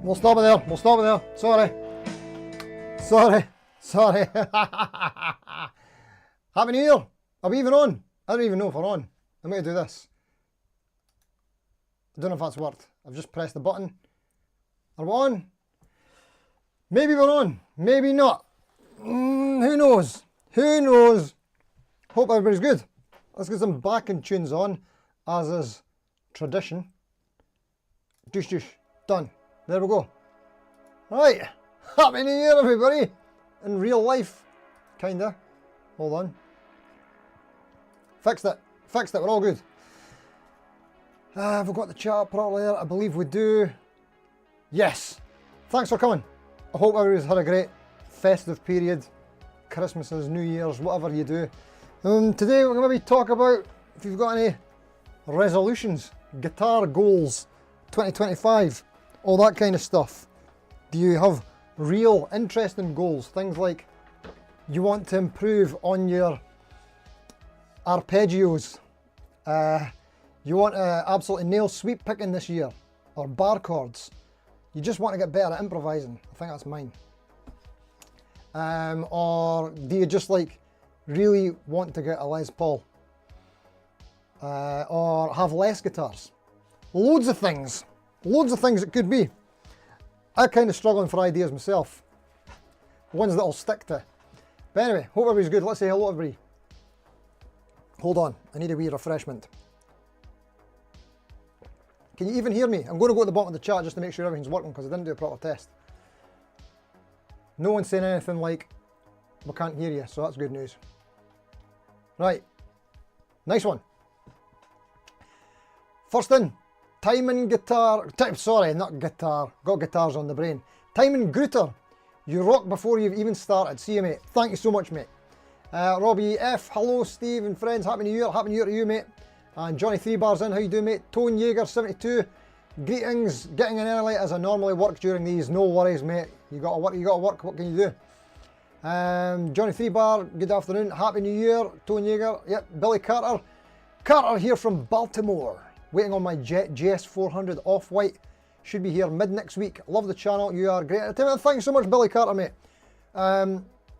We'll stop it there. We'll stop it there. Sorry. Happy New Year. Are we even on? I don't even know if we're on. I'm going to do this. I don't know if that's worked. I've just pressed the button. Are we on? Maybe we're on. Maybe not. Who knows? Who knows? Hope everybody's good. Let's get some backing tunes on, as is tradition. Douche douche. Done. There we go. Right. Happy New Year, everybody. In real life. Kinda. Hold on. Fixed it. Fixed it. We're all good. Have we got the chat up properly there? I believe we do. Yes. Thanks for coming. I hope everybody's had a great festive period. Christmases, New Year's, whatever you do. Today we're going to maybe talk about if you've got any resolutions, guitar goals, 2025, all that kind of stuff. Do you have real interesting goals? Things like you want to improve on your arpeggios. You want to absolutely nail sweep picking this year, or bar chords. You just want to get better at improvising. I think that's mine. Or do you just like really want to get a Les Paul? Or have less guitars? Loads of things. Loads of things it could be. I'm kind of struggling for ideas myself. Ones that I'll stick to. But anyway, hope everybody's good. Let's say hello to everybody. Hold on, I need a wee refreshment. Can you even hear me? I'm going to go to the bottom of the chat just to make sure everything's working because I didn't do a proper test. No one's saying anything like, we can't hear you, so that's good news. Right, nice one. First in, Thomann guitar, sorry, not guitar, got guitars on the brain. Thomann Grutter, you rock before you've even started. See you, mate. Thank you so much, mate. Robbie F, hello Steve and friends, Happy New Year. Happy New Year to you, mate. And Johnny 3 Bars in, how you doing, mate? Tone Jaeger 72, greetings. Getting in early as I normally work during these. No worries, mate. You got to work. What can you do? Johnny 3 Bar, good afternoon. Happy New Year. Tone Jaeger, yep. Billy Carter. Carter here from Baltimore. Waiting on my Jet GS400 off-white. Should be here mid next week. Love the channel. You are great. Thanks so much, Billy Carter, mate.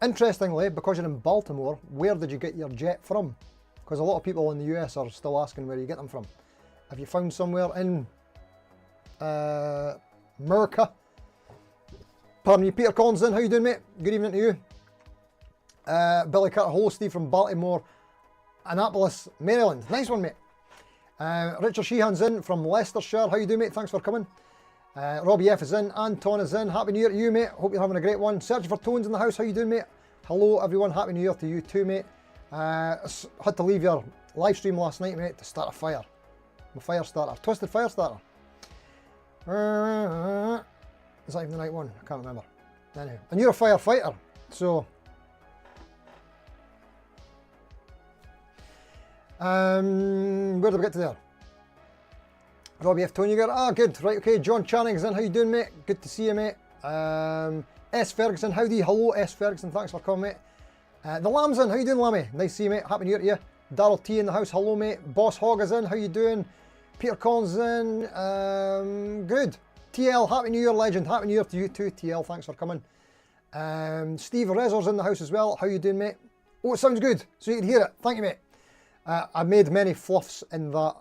Interestingly, because you're in Baltimore, where did you get your Jet from? Because a lot of people in the US are still asking where you get them from. Have you found somewhere in America? Pardon me, Peter Collins in, how you doing, mate? Good evening to you. Billy Carter, hello Steve from Baltimore, Annapolis, Maryland. Nice one, mate. Richard Sheehan's in from Leicestershire, how you doing, mate? Thanks for coming. Robbie F is in, Anton is in. Happy New Year to you, mate. Hope you're having a great one. Searching for Tones in the house, how you doing, mate? Hello everyone, Happy New Year to you too, mate. Had to leave your live stream last night, mate, to start a fire. My fire starter, twisted fire starter. Is that even the right one? I can't remember. Anyway, and you're a firefighter, so where did we get to there? Robbie F. Tony, good, right, okay. John Channing's in, how you doing, mate? Good to see you, mate. S. Ferguson, howdy, hello S. Ferguson, thanks for coming, mate. The Lamb's in, how you doing, Lammy? Nice to see you, mate. Happy New Year to you. Daryl T in the house, hello, mate. Boss Hog is in, how you doing? Peter Collins in, good. TL, Happy New Year, legend. Happy New Year to you too, TL, thanks for coming. Steve Rezor's in the house as well, how you doing, mate? Oh, it sounds good, so you can hear it. Thank you, mate. I made many fluffs in that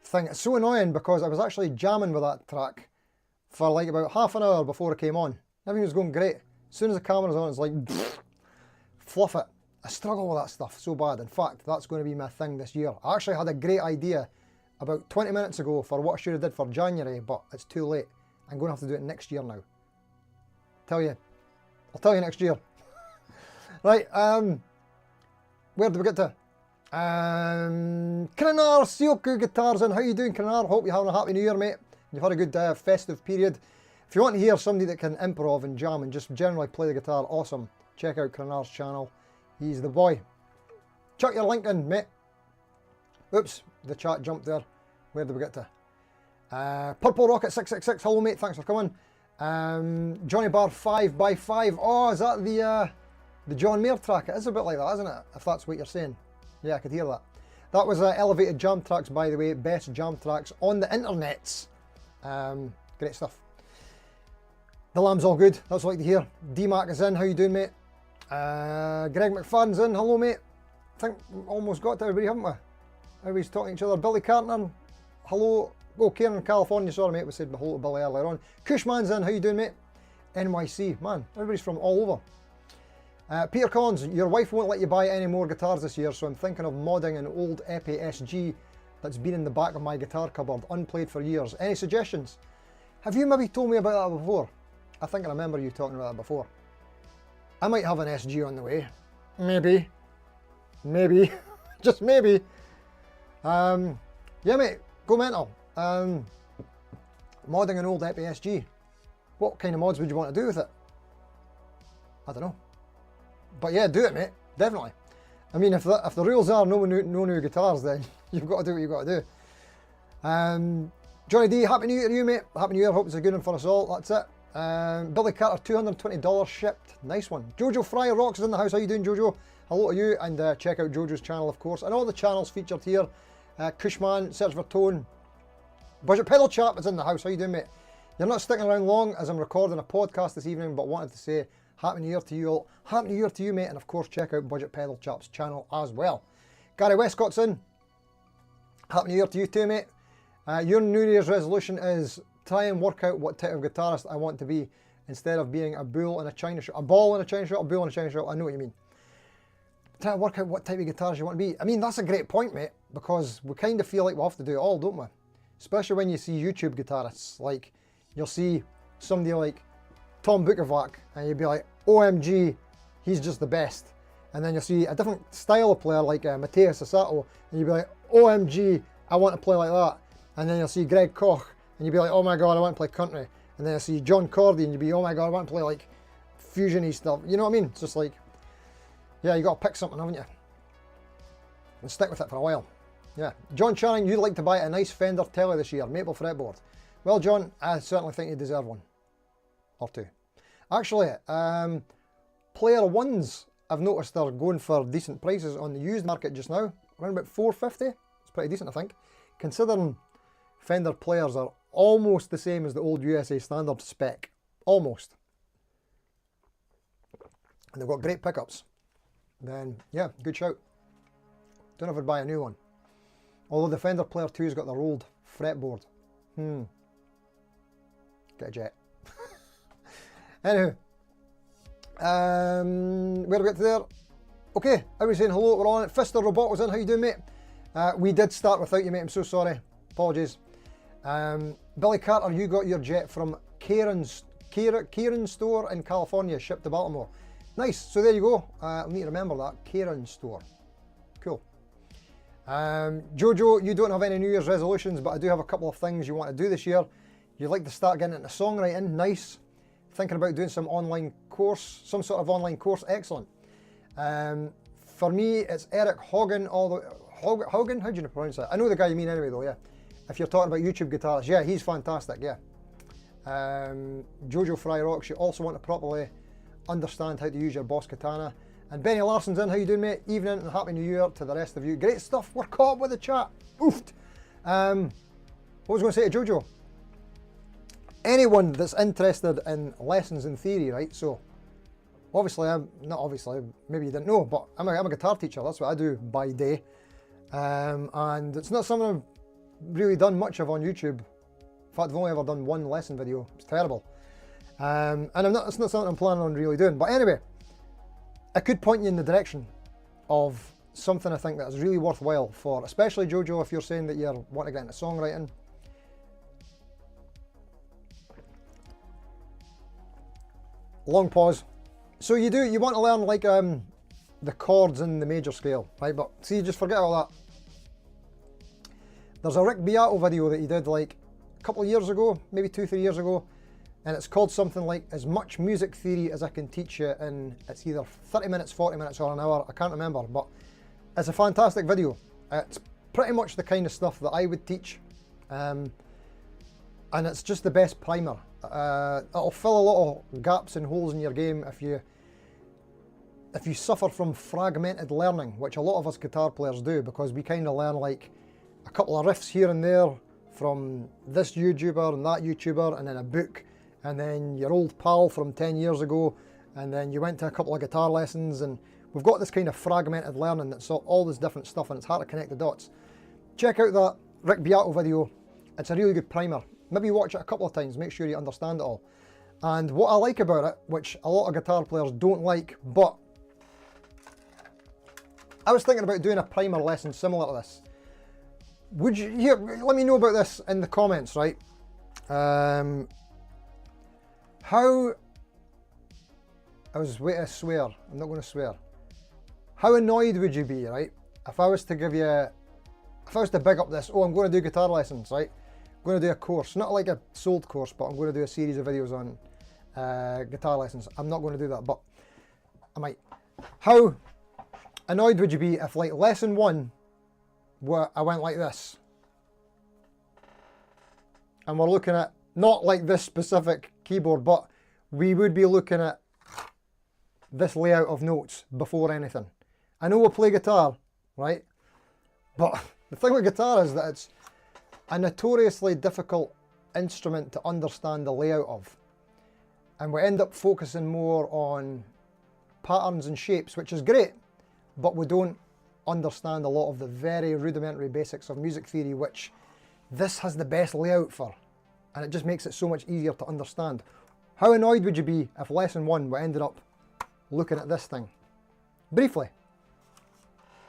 thing. It's so annoying because I was actually jamming with that track for like about half an hour before it came on. Everything was going great. As soon as the camera's on, it's like, fluff it. I struggle with that stuff so bad. In fact, that's going to be my thing this year. I actually had a great idea about 20 minutes ago for what I should have did for January, but it's too late. I'm going to have to do it next year now. I'll tell you next year. Right, where did we get to? Krenar Sioku Guitars in. How you doing, Krenar? Hope you're having a happy new year, mate. You've had a good festive period. If you want to hear somebody that can improv and jam and just generally play the guitar, awesome. Check out Krenar's channel. He's the boy. Chuck your link in, mate. Oops, the chat jumped there. Where did we get to? Purple Rocket 666. Hello, mate. Thanks for coming. Johnny Bar 5x5. Oh, is that the John Mayer track? It is a bit like that, isn't it? If that's what you're saying. Yeah, I could hear that. That was Elevated Jamtracks, by the way. Best Jamtracks on the internets. Great stuff. The lamb's all good, that's what I like to hear. D-Mac is in, how you doing, mate? Greg McFadden's in, hello, mate. I think we almost got to everybody, haven't we? Everybody's talking to each other. Billy Cartner, hello. Oh, Kieran, California, sorry, mate, we said hello to Billy earlier on. Cushman's in, how you doing, mate? NYC, man, everybody's from all over. Peter Collins, your wife won't let you buy any more guitars this year, so I'm thinking of modding an old Epi SG that's been in the back of my guitar cupboard, unplayed for years. Any suggestions? Have you maybe told me about that before? I think I remember you talking about that before. I might have an SG on the way. Maybe. Maybe. Just maybe. Yeah, mate, go mental. Modding an old Epi SG. What kind of mods would you want to do with it? I don't know. But yeah, do it, mate. Definitely. I mean, if the rules are no new guitars, then you've got to do what you've got to do. Johnny D, Happy New Year to you, mate. Happy New Year. Hope it's a good one for us all. That's it. Billy Carter, $220 shipped. Nice one. Jojo Fry Rocks is in the house. How you doing, Jojo? Hello to you, and check out Jojo's channel, of course. And all the channels featured here. Cushman, search for Tone. Budget Pedal Chap is in the house. How you doing, mate? You're not sticking around long as I'm recording a podcast this evening, but wanted to say Happy New Year to you all. Happy New Year to you, mate. And of course, check out Budget Pedal Chap's channel as well. Gary Westcott's in. Happy New Year to you too, mate. Your New Year's resolution is try and work out what type of guitarist I want to be instead of being a bull in a china shop. A ball in a china shop, a bull in a china shop. I know what you mean. Try and work out what type of guitarist you want to be. I mean, that's a great point, mate, because we kind of feel like we have to do it all, don't we? Especially when you see YouTube guitarists. Like, you'll see somebody like Tom Bukovac, and you'll be like, OMG, he's just the best. And then you'll see a different style of player like Matteo Sasato, and you'll be like, OMG, I want to play like that. And then you'll see Greg Koch, and you'll be like, oh my god, I want to play country. And then you'll see John Cordy, and you'll be, oh my god, I want to play like fusion-y stuff. You know what I mean? It's just like, yeah, you got to pick something, haven't you? And stick with it for a while. Yeah. John Channing, you'd like to buy a nice Fender Tele this year, maple fretboard. Well, John, I certainly think you deserve one. Or two. Actually, Player Ones, I've noticed they're going for decent prices on the used market just now. Around about $450. It's pretty decent, I think. Considering Fender players are almost the same as the old USA standard spec. Almost. And they've got great pickups. Then, yeah, good shout. Don't know if I'd buy a new one. Although the Fender Player 2's got their old fretboard. Get a jet. Anywho. Where do we get to there? Okay, everybody's saying hello, we're on it. Fister Robot was in, how you doing, mate? We did start without you, mate, I'm so sorry. Apologies. Billy Carter, you got your jet from Kieran's store in California, shipped to Baltimore. Nice, so there you go. I'll need to remember that. Kieran's store. Cool. Jojo, you don't have any New Year's resolutions, but I do have a couple of things you want to do this year. You'd like to start getting into songwriting. Nice. Thinking about doing some online course, some sort of online course. Excellent. For me, it's Eric Hogan. Hogan? How do you pronounce that? I know the guy you mean anyway, though, yeah. If you're talking about YouTube guitarists, yeah, he's fantastic, yeah. Jojo Fry Rocks, you also want to properly understand how to use your Boss Katana. And Benny Larson's in, how you doing, mate? Evening and Happy New Year to the rest of you. Great stuff, we're caught up with the chat. Oofed. What was I going to say to Jojo? Anyone that's interested in lessons in theory, right? So, obviously, maybe you didn't know, but I'm a guitar teacher. That's what I do by day. And it's not something I've really done much of on YouTube. In fact, I've only ever done one lesson video. It's terrible. And it's not something I'm planning on really doing. But anyway, I could point you in the direction of something I think that is really worthwhile for, especially Jojo, if you're saying that you're wanting to get into songwriting. Long pause. So you want to learn like the chords in the major scale, right? But see, just forget all that. There's a Rick Beato video that he did like a couple of years ago, maybe 2-3 years ago, and it's called something like As Much Music Theory as I Can Teach You in, it's either 30 minutes, 40 minutes or an hour, I can't remember, but it's a fantastic video. It's pretty much the kind of stuff that I would teach, and it's just the best primer. It'll fill a lot of gaps and holes in your game if you suffer from fragmented learning, which a lot of us guitar players do, because we kind of learn like a couple of riffs here and there from this YouTuber and that YouTuber, and then a book, and then your old pal from 10 years ago, and then you went to a couple of guitar lessons, and we've got this kind of fragmented learning that's all this different stuff, and it's hard to connect the dots. Check out that Rick Beato video. It's a really good primer. Maybe watch it a couple of times, make sure you understand it all. And what I like about it, which a lot of guitar players don't like, but I was thinking about doing a primer lesson similar to this. Would you, here, let me know about this in the comments, right? I was waiting to swear, I'm not going to swear. How annoyed would you be, right? If I was to give you, if I was to big up this, oh, I'm going to do guitar lessons, right? I'm going to do a course, not like a sold course, but I'm going to do a series of videos on guitar lessons. I'm not going to do that, but I might. How annoyed would you be if, like, lesson 1, where I went like this, and we're looking at not like this specific keyboard, but we would be looking at this layout of notes before anything. I know we play guitar, right? But the thing with guitar is that it's a notoriously difficult instrument to understand the layout of. And we end up focusing more on patterns and shapes, which is great, but we don't understand a lot of the very rudimentary basics of music theory, which this has the best layout for. And it just makes it so much easier to understand. How annoyed would you be if lesson 1 we ended up looking at this thing? Briefly.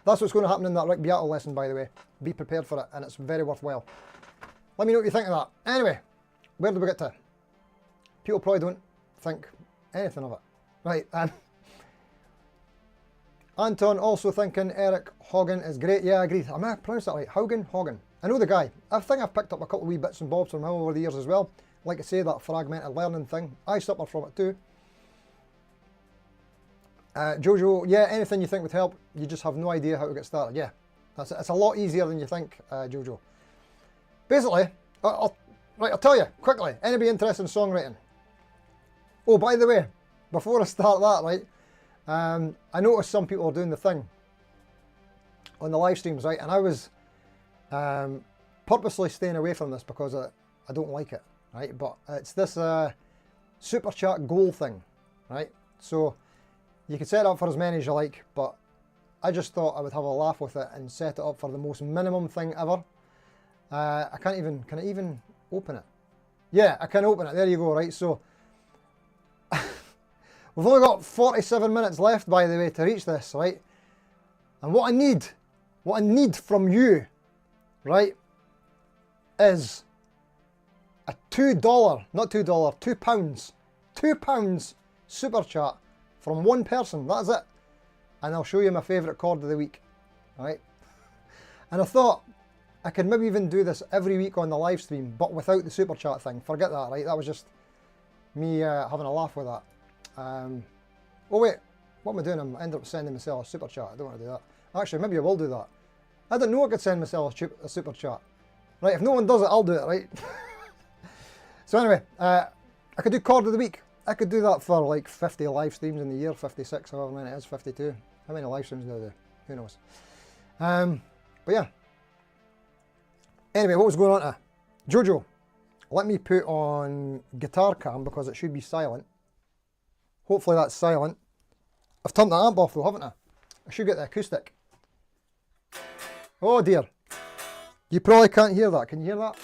That's what's going to happen in that Rick Beato lesson, by the way. Be prepared for it, and it's very worthwhile. Let me know what you think of that. Anyway, where did we get to? People probably don't think anything of it. Right, and Anton also thinking Eric Haugen is great. Yeah, I agree. Am I pronouncing that right? Haugen. I know the guy. I think I've picked up a couple of wee bits and bobs from him over the years as well. Like I say, that fragmented learning thing. I suffer from it too. Jojo, yeah, anything you think would help. You just have no idea how to get started. Yeah, it's a lot easier than you think, Jojo. Basically, I'll tell you quickly. Anybody interested in songwriting? Oh, by the way, before I start that, right, I noticed some people are doing the thing on the live streams, right, and I was purposely staying away from this because I don't like it, right, but it's this super chat goal thing, right, so you can set it up for as many as you like, but I just thought I would have a laugh with it and set it up for the most minimum thing ever. I can't even, can I even open it? Yeah, I can open it, there you go, right, so we've only got 47 minutes left, by the way, to reach this, right, and what I need from you, right, is a $2, not $2, £2 super chat from one person. That's it, and I'll show you my favourite chord of the week, right? And I thought I could maybe even do this every week on the live stream, but without the super chat thing. Forget that, right? That was just me having a laugh with that. Oh wait, what am I doing? I ended up sending myself a super chat. I don't want to do that. Actually, maybe I will do that. I didn't know I could send myself a super chat. Right, if no one does it, I'll do it, right? So anyway, I could do chord of the week. I could do that for like 50 live streams in the year, 56, however many it is, 52. How many live streams do I do? Who knows? But yeah. Anyway, what was going on to? Jojo, let me put on guitar cam because it should be silent. Hopefully that's silent. I've turned the amp off though, haven't I? I should get the acoustic. Oh dear. You probably can't hear that. Can you hear that?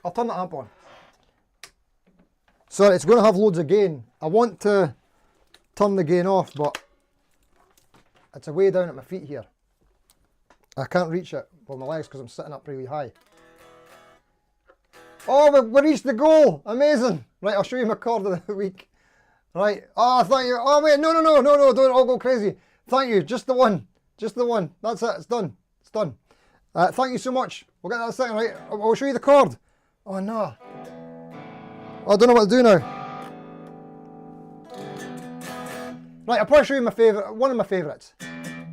I'll turn the amp on. So it's going to have loads of gain. I want to turn the gain off, but it's way down at my feet here. I can't reach it with my legs because I'm sitting up really high. Oh, we reached the goal! Amazing! Right, I'll show you my chord of the week. Right. Oh, thank you. Oh, wait. No, don't all go crazy. Thank you. Just the one. Just the one. That's it. It's done. It's done. Thank you so much. We'll get that in a second, right? I'll show you the chord. Oh, no. Oh, I don't know what to do now. Right, I'll probably show you my favourite, one of my favourites.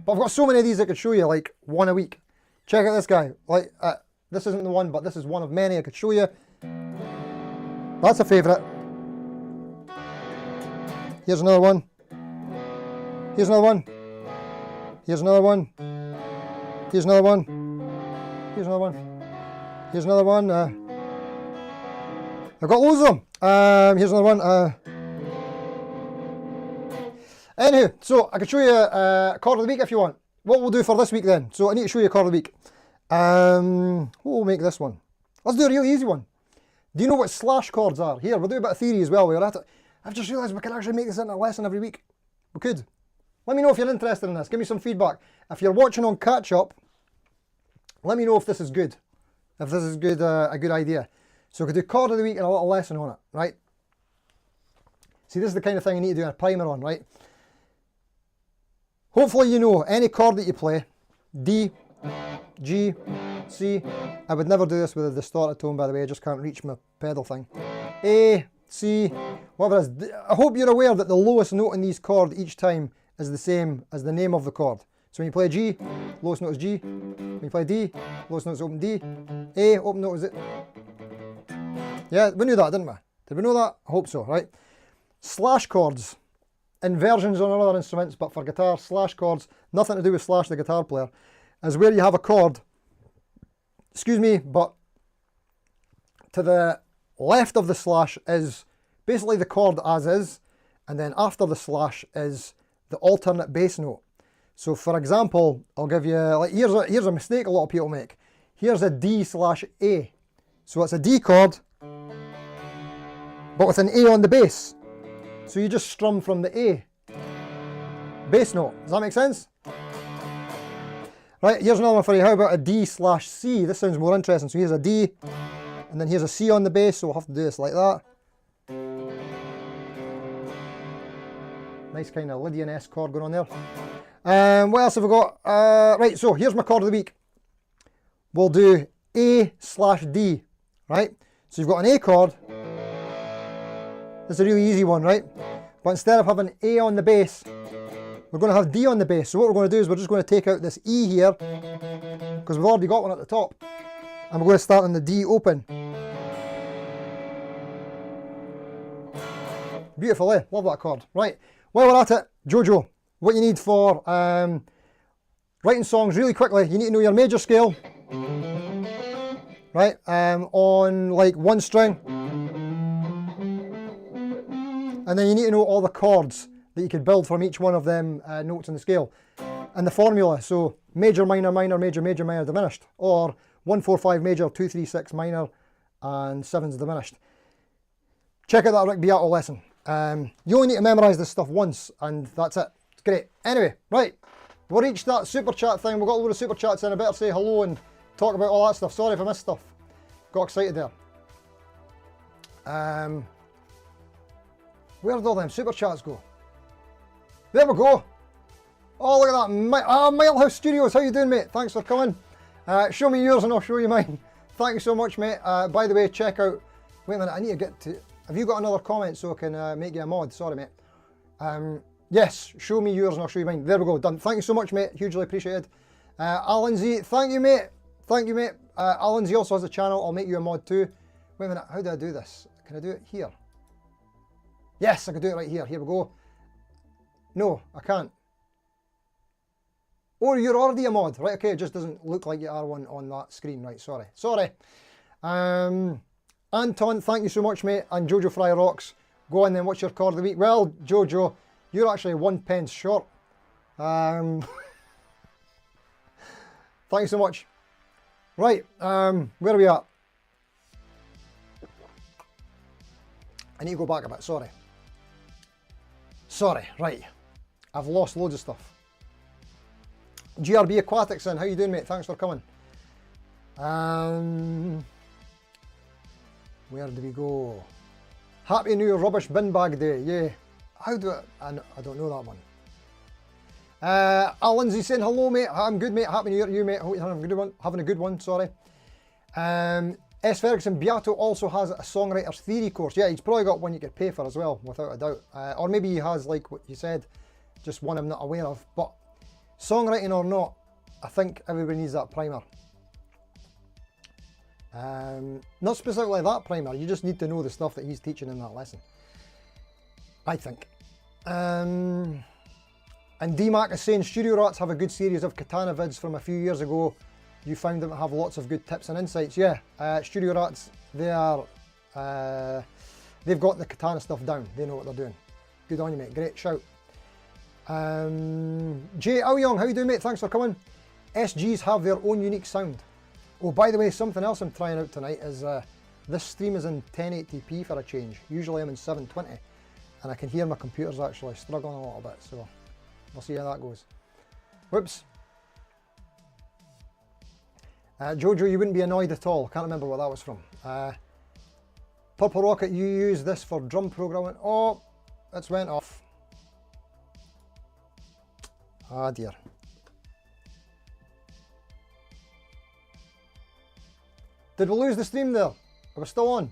But I've got so many of these I could show you, like one a week. Check out this guy. Like, this isn't the one, but this is one of many I could show you. That's a favourite. Here's another one. Here's another one. Here's another one. Here's another one. Here's another one. Here's another one. I've got loads of them. Here's another one. Anywho, so I can show you a chord of the week if you want. What we'll do for this week then. So I need to show you a chord of the week. What will make this one? Let's do a really easy one. Do you know what slash chords are? Here, we'll do a bit of theory as well. I've just realised we can actually make this into a lesson every week. We could. Let me know if you're interested in this. Give me some feedback. If you're watching on catch up, let me know if this is good. If this is good, a good idea. So we could do chord of the week and a little lesson on it, right? See, this is the kind of thing you need to do a primer on, right? Hopefully you know any chord that you play, D, G, C. I would never do this with a distorted tone, by the way. I just can't reach my pedal thing. A, C, whatever it is. I hope you're aware that the lowest note in these chords each time is the same as the name of the chord. So when you play G, lowest note is G. When you play D, lowest note is open D. A, open note is it. Yeah, we knew that, didn't we? Did we know that? I hope so, right? Slash chords, inversions on other instruments, but for guitar, slash chords, nothing to do with Slash the guitar player, is where you have a chord, excuse me, but to the left of the slash is basically the chord as is, and then after the slash is the alternate bass note. So for example, I'll give you, like here's a mistake a lot of people make. Here's a D slash A. So it's a D chord, but with an A on the bass. So you just strum from the A bass note. Does that make sense? Right, here's another one for you. How about a D slash C? This sounds more interesting. So here's a D, and then here's a C on the bass, so we'll have to do this like that. Nice kind of Lydian-esque chord going on there. What else have we got? Right, so here's my chord of the week. We'll do A slash D, right? So you've got an A chord. This is a really easy one, right? But instead of having A on the bass, we're going to have D on the bass. So what we're going to do is we're just going to take out this E here, because we've already got one at the top. And we're going to start on the D open. Beautiful, eh? Love that chord. Right, while we're at it, Jojo, what you need for writing songs really quickly, you need to know your major scale, right? On like one string. And then you need to know all the chords that you could build from each one of them notes in the scale. And the formula, so major, minor, minor, major, major, minor, diminished. Or 1, 4, 5 major, 2, 3, 6 minor, and 7's diminished. Check out that Rick Beato lesson. You only need to memorise this stuff once, and that's it. It's great. Anyway, right, we'll reach that super chat thing. We've got a load of super chats in. I better say hello and talk about all that stuff. Sorry if I missed stuff. Got excited there. Where did all them super chats go? There we go. Oh, look at that. Milehouse Studios, how you doing, mate? Thanks for coming. Show me yours and I'll show you mine. Thank you so much, mate. By the way, check out... Wait a minute, I need to get to... Have you got another comment so I can make you a mod? Sorry, mate. Yes, show me yours and I'll show you mine. There we go, done. Thank you so much, mate. Hugely appreciated. Alan Z, thank you, mate. Thank you, mate. Alan Z also has a channel. I'll make you a mod too. Wait a minute, how do I do this? Can I do it here? Yes, I can do it right here. Here we go. No, I can't. Oh, you're already a mod. Right, okay, it just doesn't look like you are one on that screen. Right, sorry. Sorry. Anton, thank you so much, mate. And Jojo Fry Rocks. Go on then, what's your chord of the week? Well, Jojo, you're actually 1 pence short. Thank you so much. Right, where are we at? I need to go back a bit, sorry. Sorry, right. I've lost loads of stuff. GRB Aquatics in, how you doing, mate? Thanks for coming. Where do we go? Happy New Year Rubbish Bin Bag Day, yeah. How do I don't know that one. Lindsay saying hello, mate. I'm good, mate. Happy New Year to you, mate. Hope you're having a good one, sorry. S. Ferguson Beato also has a songwriter's theory course. Yeah, he's probably got one you could pay for as well, without a doubt. Or maybe he has, like what you said, just one I'm not aware of. But songwriting or not, I think everybody needs that primer. Not specifically that primer, you just need to know the stuff that he's teaching in that lesson, I think. And DMAC is saying Studio Rats have a good series of katana vids from a few years ago. You found them to have lots of good tips and insights. Yeah, Studio Rats, they are they've got the katana stuff down. They know what they're doing. Good on you, mate. Great shout. Jay Aoyong, how you doing, mate? Thanks for coming. SGs have their own unique sound. Oh, by the way, something else I'm trying out tonight is this stream is in 1080p for a change. Usually I'm in 720, and I can hear my computer's actually struggling a little bit, so we'll see how that goes. Whoops. Jojo, you wouldn't be annoyed at all. Can't remember what that was from. Purple Rocket, you use this for drum programming. Oh, it's went off. Ah dear. Did we lose the stream there? Are we still on?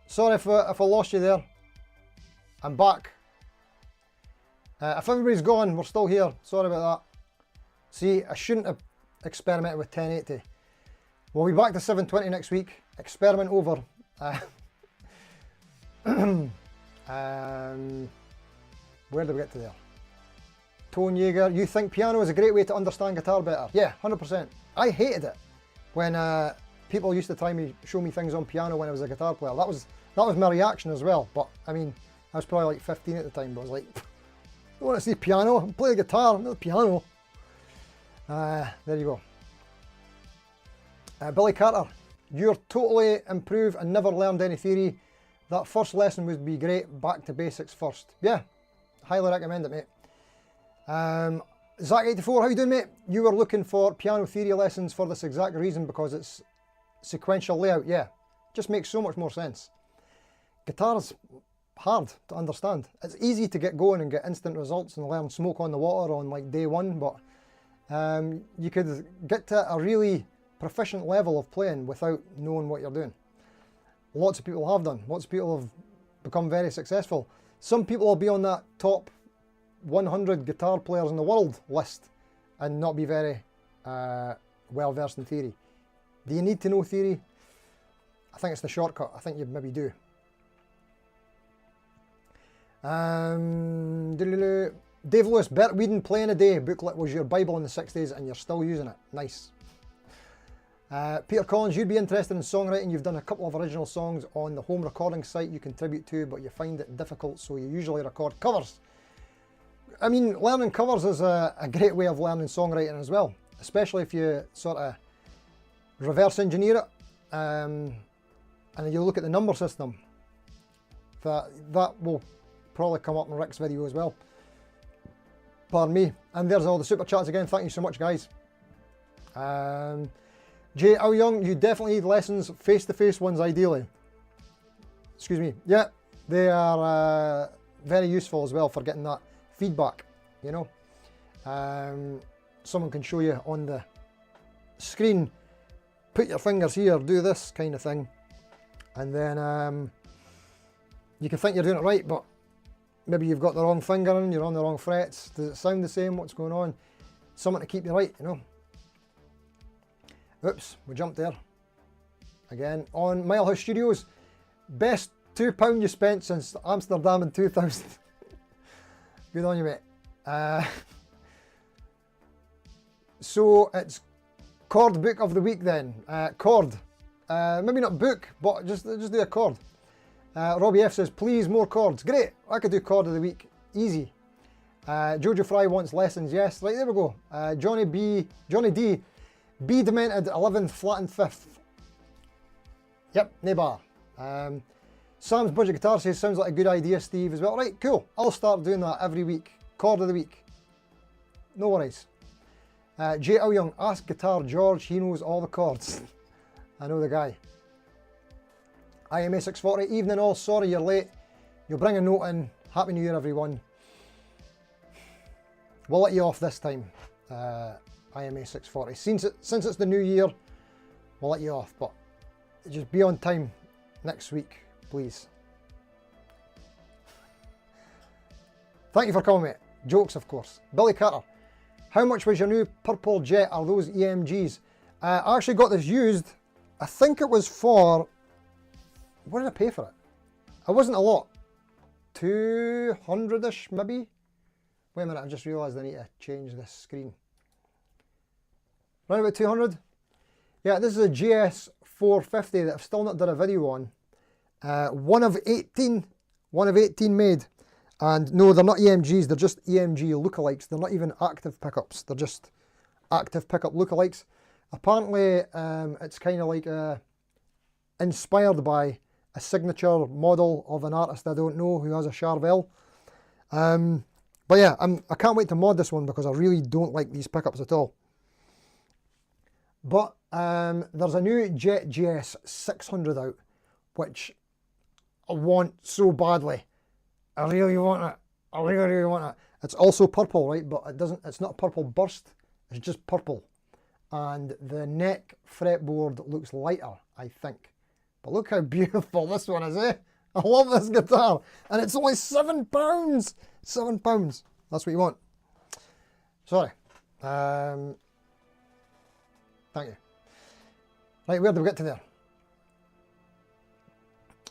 Sorry if I lost you there. I'm back. If everybody's gone, we're still here. Sorry about that. See, I shouldn't have experimented with 1080. We'll be back to 720 next week. Experiment over. Where did we get to there? Tone Jaeger, you think piano is a great way to understand guitar better? Yeah, 100%. I hated it when people used to try me, show me things on piano when I was a guitar player. That was my reaction as well. But I mean, I was probably like 15 at the time, but I was like, I want to see piano, I'm playing guitar, not the piano. There you go. Billy Carter, you're totally improved and never learned any theory. That first lesson would be great. Back to basics first. Yeah, highly recommend it, mate. Zach84, how you doing, mate? You were looking for piano theory lessons for this exact reason, because it's sequential layout. Yeah, just makes so much more sense. Guitar's hard to understand. It's easy to get going and get instant results and learn Smoke on the Water on like day one, but you could get to a really proficient level of playing without knowing what you're doing. Lots of people have done. Lots of people have become very successful. Some people will be on that top 100 guitar players in the world list and not be very well versed in theory. Do you need to know theory? I think it's the shortcut. I think you maybe do. Dave Lewis, Bert Whedon Playing a Day booklet was your Bible in the 60s and you're still using it. Nice. Peter Collins, you'd be interested in songwriting. You've done a couple of original songs on the home recording site you contribute to, but you find it difficult, so you usually record covers. I mean, learning covers is a great way of learning songwriting as well, especially if you sort of reverse engineer it and you look at the number system. That will probably come up in Rick's video as well. Pardon me. And there's all the super chats again. Thank you so much, guys. Jay Aoyong, you definitely need lessons, face-to-face ones ideally. Excuse me. Yeah, they are very useful as well for getting that feedback, you know. Someone can show you on the screen, put your fingers here, do this kind of thing, and then you can think you're doing it right, but maybe you've got the wrong finger and you're on the wrong frets. Does it sound the same? What's going on? Something to keep you right, you know. Oops, we jumped there. Again, on Milehouse Studios, best £2 you spent since Amsterdam in 2000. Good on you, mate. So it's chord book of the week then. Chord. Maybe not book, but just do a chord. Robbie F says, please more chords. Great, I could do chord of the week. Easy. Jojo Fry wants lessons. Yes, right, there we go. Johnny D. B Demented 11th, flattened 5th. Yep, no bar. Sam's Budget Guitar says, sounds like a good idea, Steve, as well. Right, cool. I'll start doing that every week. Chord of the week. No worries. J. L. Young, ask Guitar George, he knows all the chords. I know the guy. IMA 640, evening all, sorry you're late. You'll bring a note in. Happy New Year, everyone. We'll let you off this time. IMA 640. Since it's the new year, we'll let you off, but just be on time next week, please. Thank you for coming, mate. Jokes, of course. Billy Carter, how much was your new Purple Jet? Are those EMGs? I actually got this used. I think it was for, what did I pay for it? It wasn't a lot. 200-ish, maybe? Wait a minute, I've just realised I need to change this screen. Around about 200. Yeah, this is a GS450 that I've still not done a video on. One of 18 made. And no, they're not EMGs, they're just EMG lookalikes. They're not even active pickups, they're just active pickup lookalikes. Apparently, it's kind of like inspired by a signature model of an artist I don't know who has a Charvel. But yeah, I can't wait to mod this one because I really don't like these pickups at all. But there's a new Jet GS 600 out, which I want so badly. I really want it. I really, really want it. It's also purple, right? But it's not purple burst. It's just purple. And the neck fretboard looks lighter, I think. But look how beautiful this one is, eh? I love this guitar. And it's only £7. £7. That's what you want. Sorry. Thank you. Right, where did we get to there?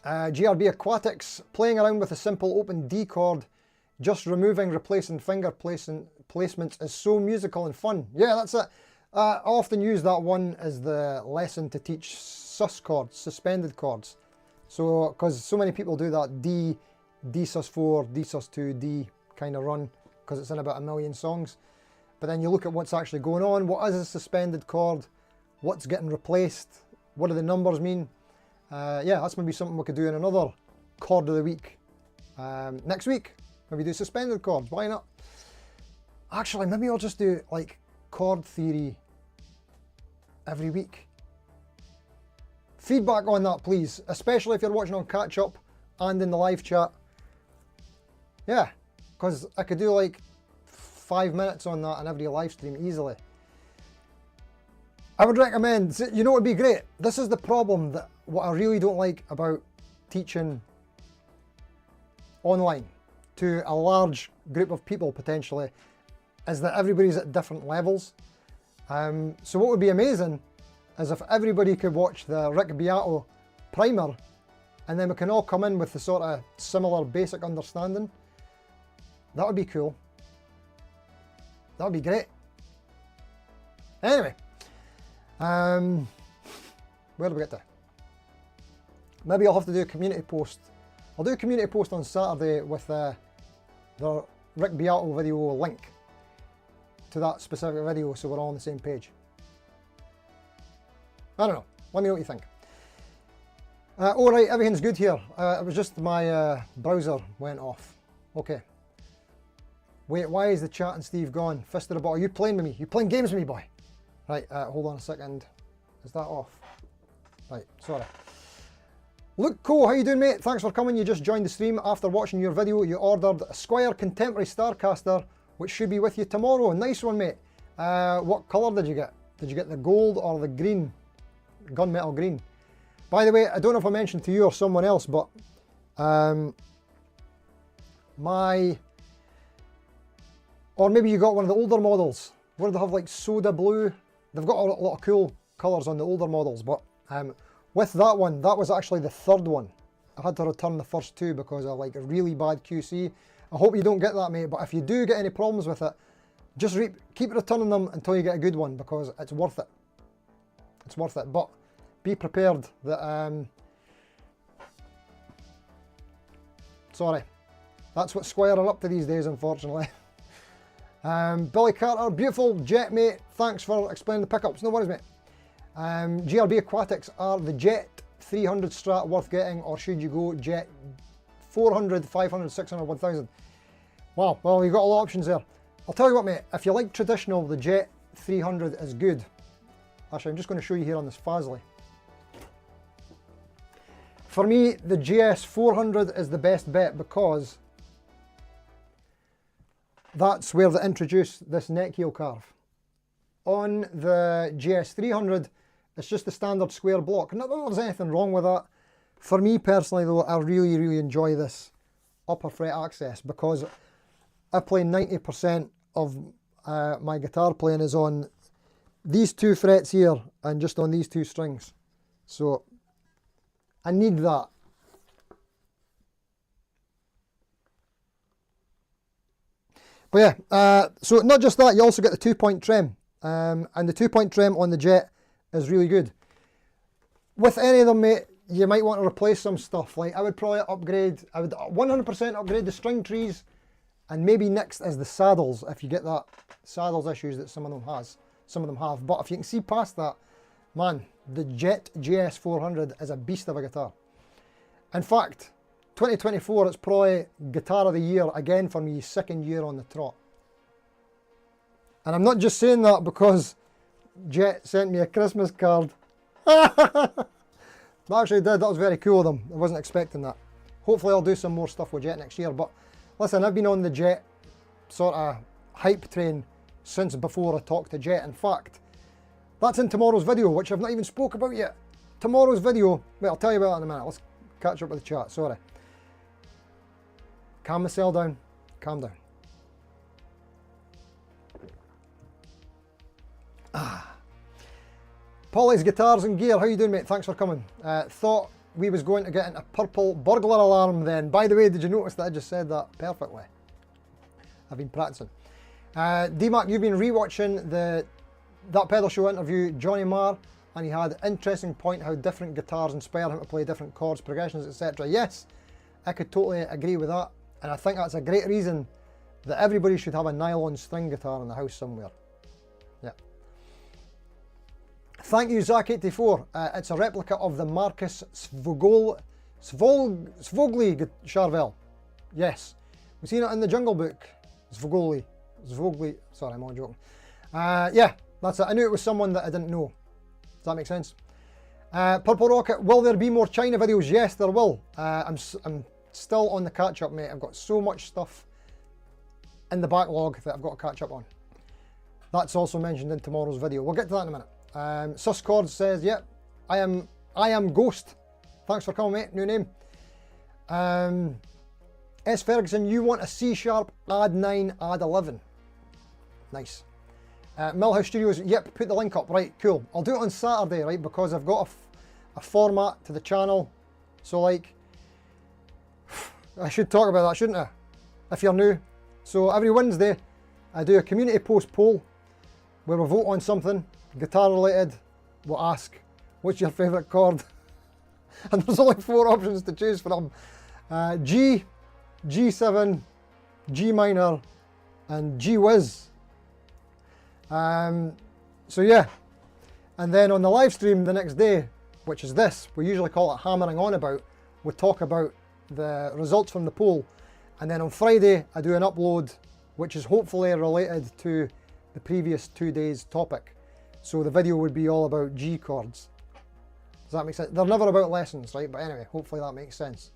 GRB Aquatics, playing around with a simple open D chord, just removing, replacing finger placements is so musical and fun. Yeah, that's it. I often use that one as the lesson to teach sus chords, suspended chords. So, because so many people do that D sus4, D sus2, D kind of run, because it's in about 1 million songs. But then you look at what's actually going on, what is a suspended chord, what's getting replaced, what do the numbers mean? Yeah, that's maybe something we could do in another chord of the week. Next week, maybe do suspended chords, why not? Actually, maybe I'll just do like chord theory every week. Feedback on that, please, especially if you're watching on catch up and in the live chat. Yeah, because I could do like 5 minutes on that in every live stream easily. I would recommend, you know what would be great? This is the problem, that what I really don't like about teaching online to a large group of people potentially, is that everybody's at different levels. So what would be amazing is if everybody could watch the Rick Beato primer, and then we can all come in with the sort of similar basic understanding. That would be cool. That would be great. Anyway, where do we get to? Maybe I'll have to do a community post. I'll do a community post on Saturday with the Rick Beato video link to that specific video, so we're all on the same page. I don't know. Let me know what you think. All right, everything's good here. It was just my browser went off. Okay. Wait, why is the chat and Steve gone? Fist of the bottle. Are you playing with me? You playing games with me, boy? Right, hold on a second. Is that off? Right, sorry. Luke Cole, how you doing, mate? Thanks for coming. You just joined the stream. After watching your video, you ordered a Squire Contemporary Starcaster, which should be with you tomorrow. Nice one, mate. What colour did you get? Did you get the gold or the green? Gunmetal green. By the way, I don't know if I mentioned to you or someone else, but or maybe you got one of the older models where they have like soda blue. They've got a lot of cool colours on the older models, but with that one, that was actually the third one. I had to return the first two because of like a really bad QC. I hope you don't get that, mate, but if you do get any problems with it, just keep returning them until you get a good one, because it's worth it. It's worth it, but be prepared that, sorry, that's what Squire are up to these days, unfortunately. Billy Carter, beautiful Jet, mate. Thanks for explaining the pickups. No worries, mate. GRB Aquatics, are the Jet 300 Strat worth getting, or should you go Jet 400, 500, 600, 1000? Wow, well, you've got a lot of options there. I'll tell you what, mate, if you like traditional, the Jet 300 is good. Actually, I'm just going to show you here on this Fazley. For me, the GS 400 is the best bet because that's where they introduced this neck heel carve. On the GS 300, it's just the standard square block. Not that there's anything wrong with that. For me personally though, I really, really enjoy this upper fret access because I play 90% of my guitar playing is on these two frets here and just on these two strings. So I need that. But yeah, so not just that, you also get the 2-point trem. And the 2-point trem on the Jet is really good. With any of them, mate, you might want to replace some stuff. Like I would probably upgrade, I would 100% upgrade the string trees, and maybe next is the saddles if you get that saddles issues that some of them have. But if you can see past that, man, the Jet GS400 is a beast of a guitar. In fact, 2024, it's probably Guitar of the Year again for me, second year on the trot. And I'm not just saying that because Jet sent me a Christmas card. They actually did, that was very cool of them. I wasn't expecting that. Hopefully I'll do some more stuff with Jet next year. But listen, I've been on the Jet sort of hype train since before I talked to Jet. In fact, that's in tomorrow's video, which I've not even spoke about yet. Tomorrow's video, wait, I'll tell you about that in a minute. Let's catch up with the chat, sorry. Calm myself down, calm down. Polly's Guitars and Gear, how you doing, mate? Thanks for coming. Thought we was going to get into purple burglar alarm then. By the way, did you notice that I just said that perfectly? I've been practicing. D-Mac, you've been rewatching that pedal show interview, Johnny Marr, and he had an interesting point how different guitars inspire him to play different chords, progressions, etc. Yes, I could totally agree with that, and I think that's a great reason that everybody should have a nylon string guitar in the house somewhere. Yeah. Thank you, Zach84. It's a replica of the Marcus Svogli Charvel. Yes. We've seen it in the Jungle Book. Svogli. Sorry, I'm only joking. Yeah, that's it. I knew it was someone that I didn't know. Does that make sense? Purple Rocket, will there be more China videos? Yes, there will. I'm still on the catch-up, mate. I've got so much stuff in the backlog that I've got to catch up on. That's also mentioned in tomorrow's video. We'll get to that in a minute. Suscord says, yep, I am Ghost. Thanks for coming, mate. New name. S. Ferguson, you want a C sharp, add 9, add 11. Nice. Millhouse Studios, yep, put the link up. Right, cool. I'll do it on Saturday, right, because I've got a format to the channel. So, like, I should talk about that, shouldn't I? If you're new. So, every Wednesday, I do a community post poll where we vote on something guitar related. We'll ask, what's your favourite chord? And there's only 4 options to choose from. G, G7, G minor, and G whiz. So yeah, and then on the live stream the next day, which is this, we usually call it hammering on about, we talk about the results from the poll, and then on Friday I do an upload which is hopefully related to the previous 2 days topic. So the video would be all about G chords. Does that make sense? They're never about lessons, right? But anyway, hopefully that makes sense.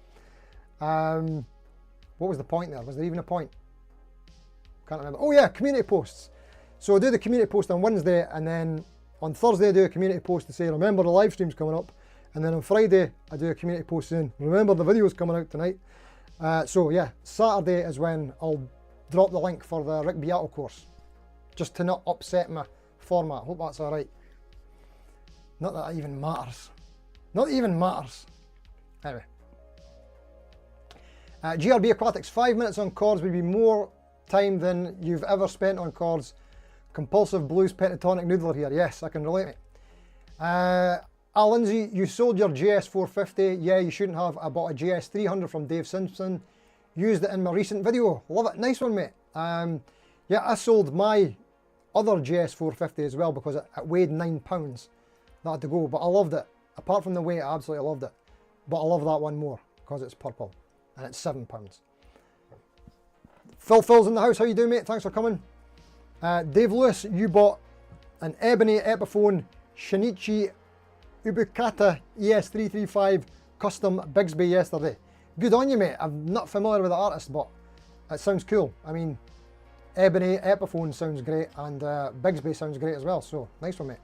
What was the point there? Was there even a point? Can't remember. Oh yeah, community posts. So I do the community post on Wednesday, and then on Thursday I do a community post to say, remember the live stream's coming up. And then on Friday I do a community post saying, remember the video's coming out tonight. So yeah, Saturday is when I'll drop the link for the Rick Beato course. Just to not upset my format. Hope that's alright. Not that it even matters. Not even matters. Anyway. GRB Aquatics, 5 minutes on chords would be more time than you've ever spent on chords. Compulsive blues pentatonic noodler here. Yes, I can relate, mate. Al Lindsay, you sold your GS450. Yeah, you shouldn't have. I bought a GS300 from Dave Simpson. Used it in my recent video. Love it. Nice one, mate. Yeah, I sold my other GS450 as well because it weighed 9 pounds. That had to go, but I loved it. Apart from the weight, I absolutely loved it. But I love that one more because it's purple and it's 7 pounds. Phil's in the house. How you doing, mate? Thanks for coming. Dave Lewis, you bought an Ebony Epiphone Shinichi Ubukata ES335 custom Bigsby yesterday. Good on you, mate. I'm not familiar with the artist, but it sounds cool. I mean, Ebony Epiphone sounds great, and Bigsby sounds great as well, so nice one, mate.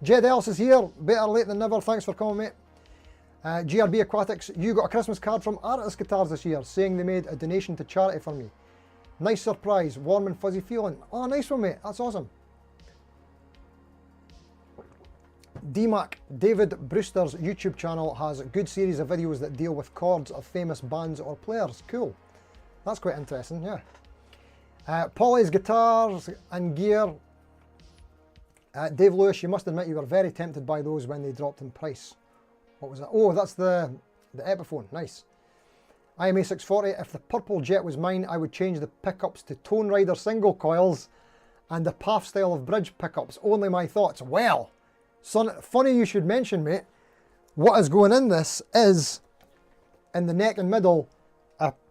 Jed Ellis is here. Better late than never. Thanks for coming, mate. GRB Aquatics, you got a Christmas card from Artist Guitars this year saying they made a donation to charity for me. Nice surprise, warm and fuzzy feeling. Oh, nice one, mate. That's awesome. DMAC, David Brewster's YouTube channel has a good series of videos that deal with chords of famous bands or players. Cool. That's quite interesting, yeah. Polly's Guitars and Gear. Dave Lewis, you must admit you were very tempted by those when they dropped in price. What was that? Oh, that's the Epiphone. Nice. IMA 640, if the purple jet was mine, I would change the pickups to Tone Rider single coils and the PAF style of bridge pickups. Only my thoughts. Well, son, funny you should mention, mate. What is going in this is, in the neck and middle,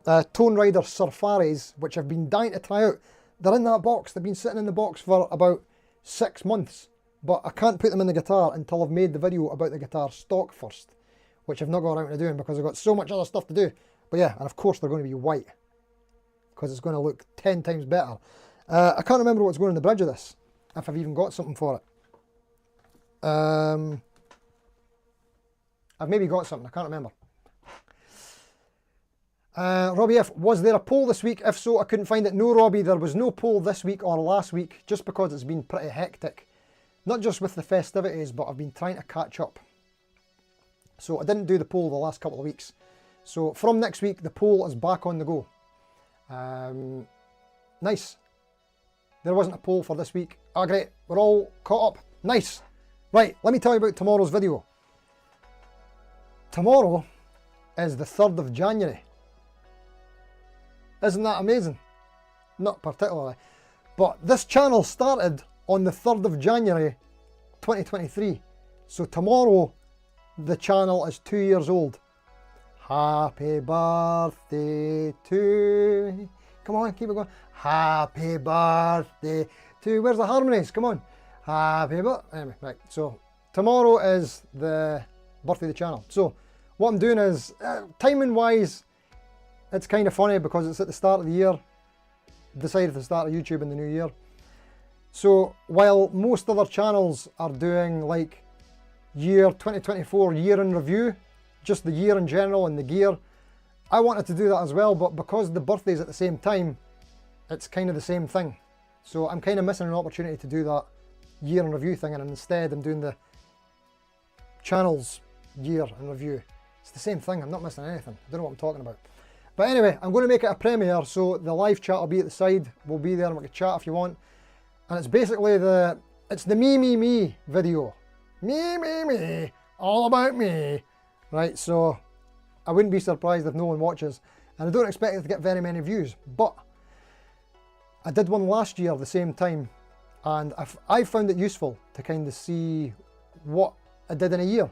a Tone Rider Surfaris, which I've been dying to try out. They're in that box. They've been sitting in the box for about 6 months, but I can't put them in the guitar until I've made the video about the guitar stock first, which I've not got around to doing because I've got so much other stuff to do. But yeah, and of course they're going to be white because it's going to look 10 times better. I can't remember what's going in the bridge of this, if I've even got something for it. I've maybe got something, I can't remember. Robbie F, was there a poll this week? If so, I couldn't find it. No, Robbie, there was no poll this week or last week, just because it's been pretty hectic. Not just with the festivities, but I've been trying to catch up. So I didn't do the poll the last couple of weeks. So from next week, the poll is back on the go. Nice. There wasn't a poll for this week. Ah, great. We're all caught up. Nice. Right, let me tell you about tomorrow's video. Tomorrow is the 3rd of January. Isn't that amazing? Not particularly. But this channel started on the 3rd of January 2023. So tomorrow the channel is 2 years old. Happy birthday to me. Come on, keep it going. Happy birthday to... Where's the harmonies? Come on. Happy birthday. Anyway, right. So tomorrow is the birthday of the channel. So what I'm doing is, timing wise, it's kind of funny because it's at the start of the year. Decided to start a YouTube in the new year. So while most other channels are doing like year 2024 year in review, just the year in general and the gear, I wanted to do that as well, but because the birthday's at the same time, it's kind of the same thing. So I'm kind of missing an opportunity to do that year in review thing, and instead I'm doing the channel's year in review. It's the same thing, I'm not missing anything. I don't know what I'm talking about. But anyway, I'm going to make it a premiere, so the live chat will be at the side. We'll be there and we can chat if you want. And it's basically the me video. Me, all about me. Right, so I wouldn't be surprised if no one watches. And I don't expect it to get very many views, but I did one last year at the same time, and I found it useful to kind of see what I did in a year.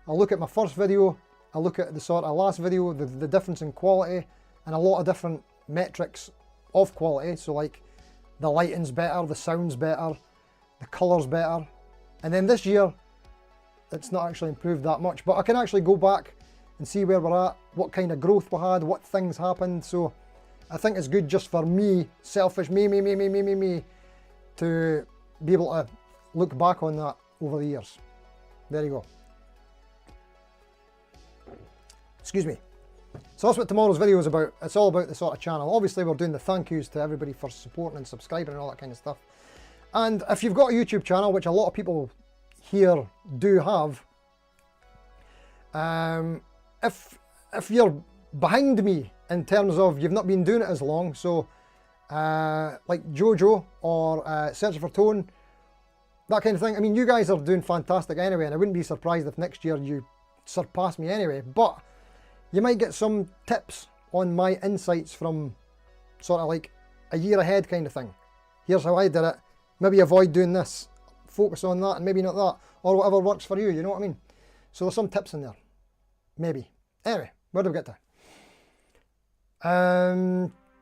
I look at my first video, I look at the sort of last video, the difference in quality, and a lot of different metrics of quality. So like the lighting's better, the sound's better, the colour's better. And then this year, it's not actually improved that much, but I can actually go back and see where we're at, what kind of growth we had, what things happened. So I think it's good just for me, selfish me, to be able to look back on that over the years. There you go. Excuse me. So that's what tomorrow's video is about. It's all about the sort of channel. Obviously we're doing the thank yous to everybody for supporting and subscribing and all that kind of stuff. And if you've got a YouTube channel, which a lot of people here do have, if you're behind me in terms of you've not been doing it as long, so like Jojo or Searching for Tone, that kind of thing. I mean, you guys are doing fantastic anyway, and I wouldn't be surprised if next year you surpass me anyway, but you might get some tips on my insights from sort of like a year ahead kind of thing. Here's how I did it. Maybe avoid doing this. Focus on that and maybe not that. Or whatever works for you, you know what I mean? So there's some tips in there. Maybe. Anyway, where do we get to?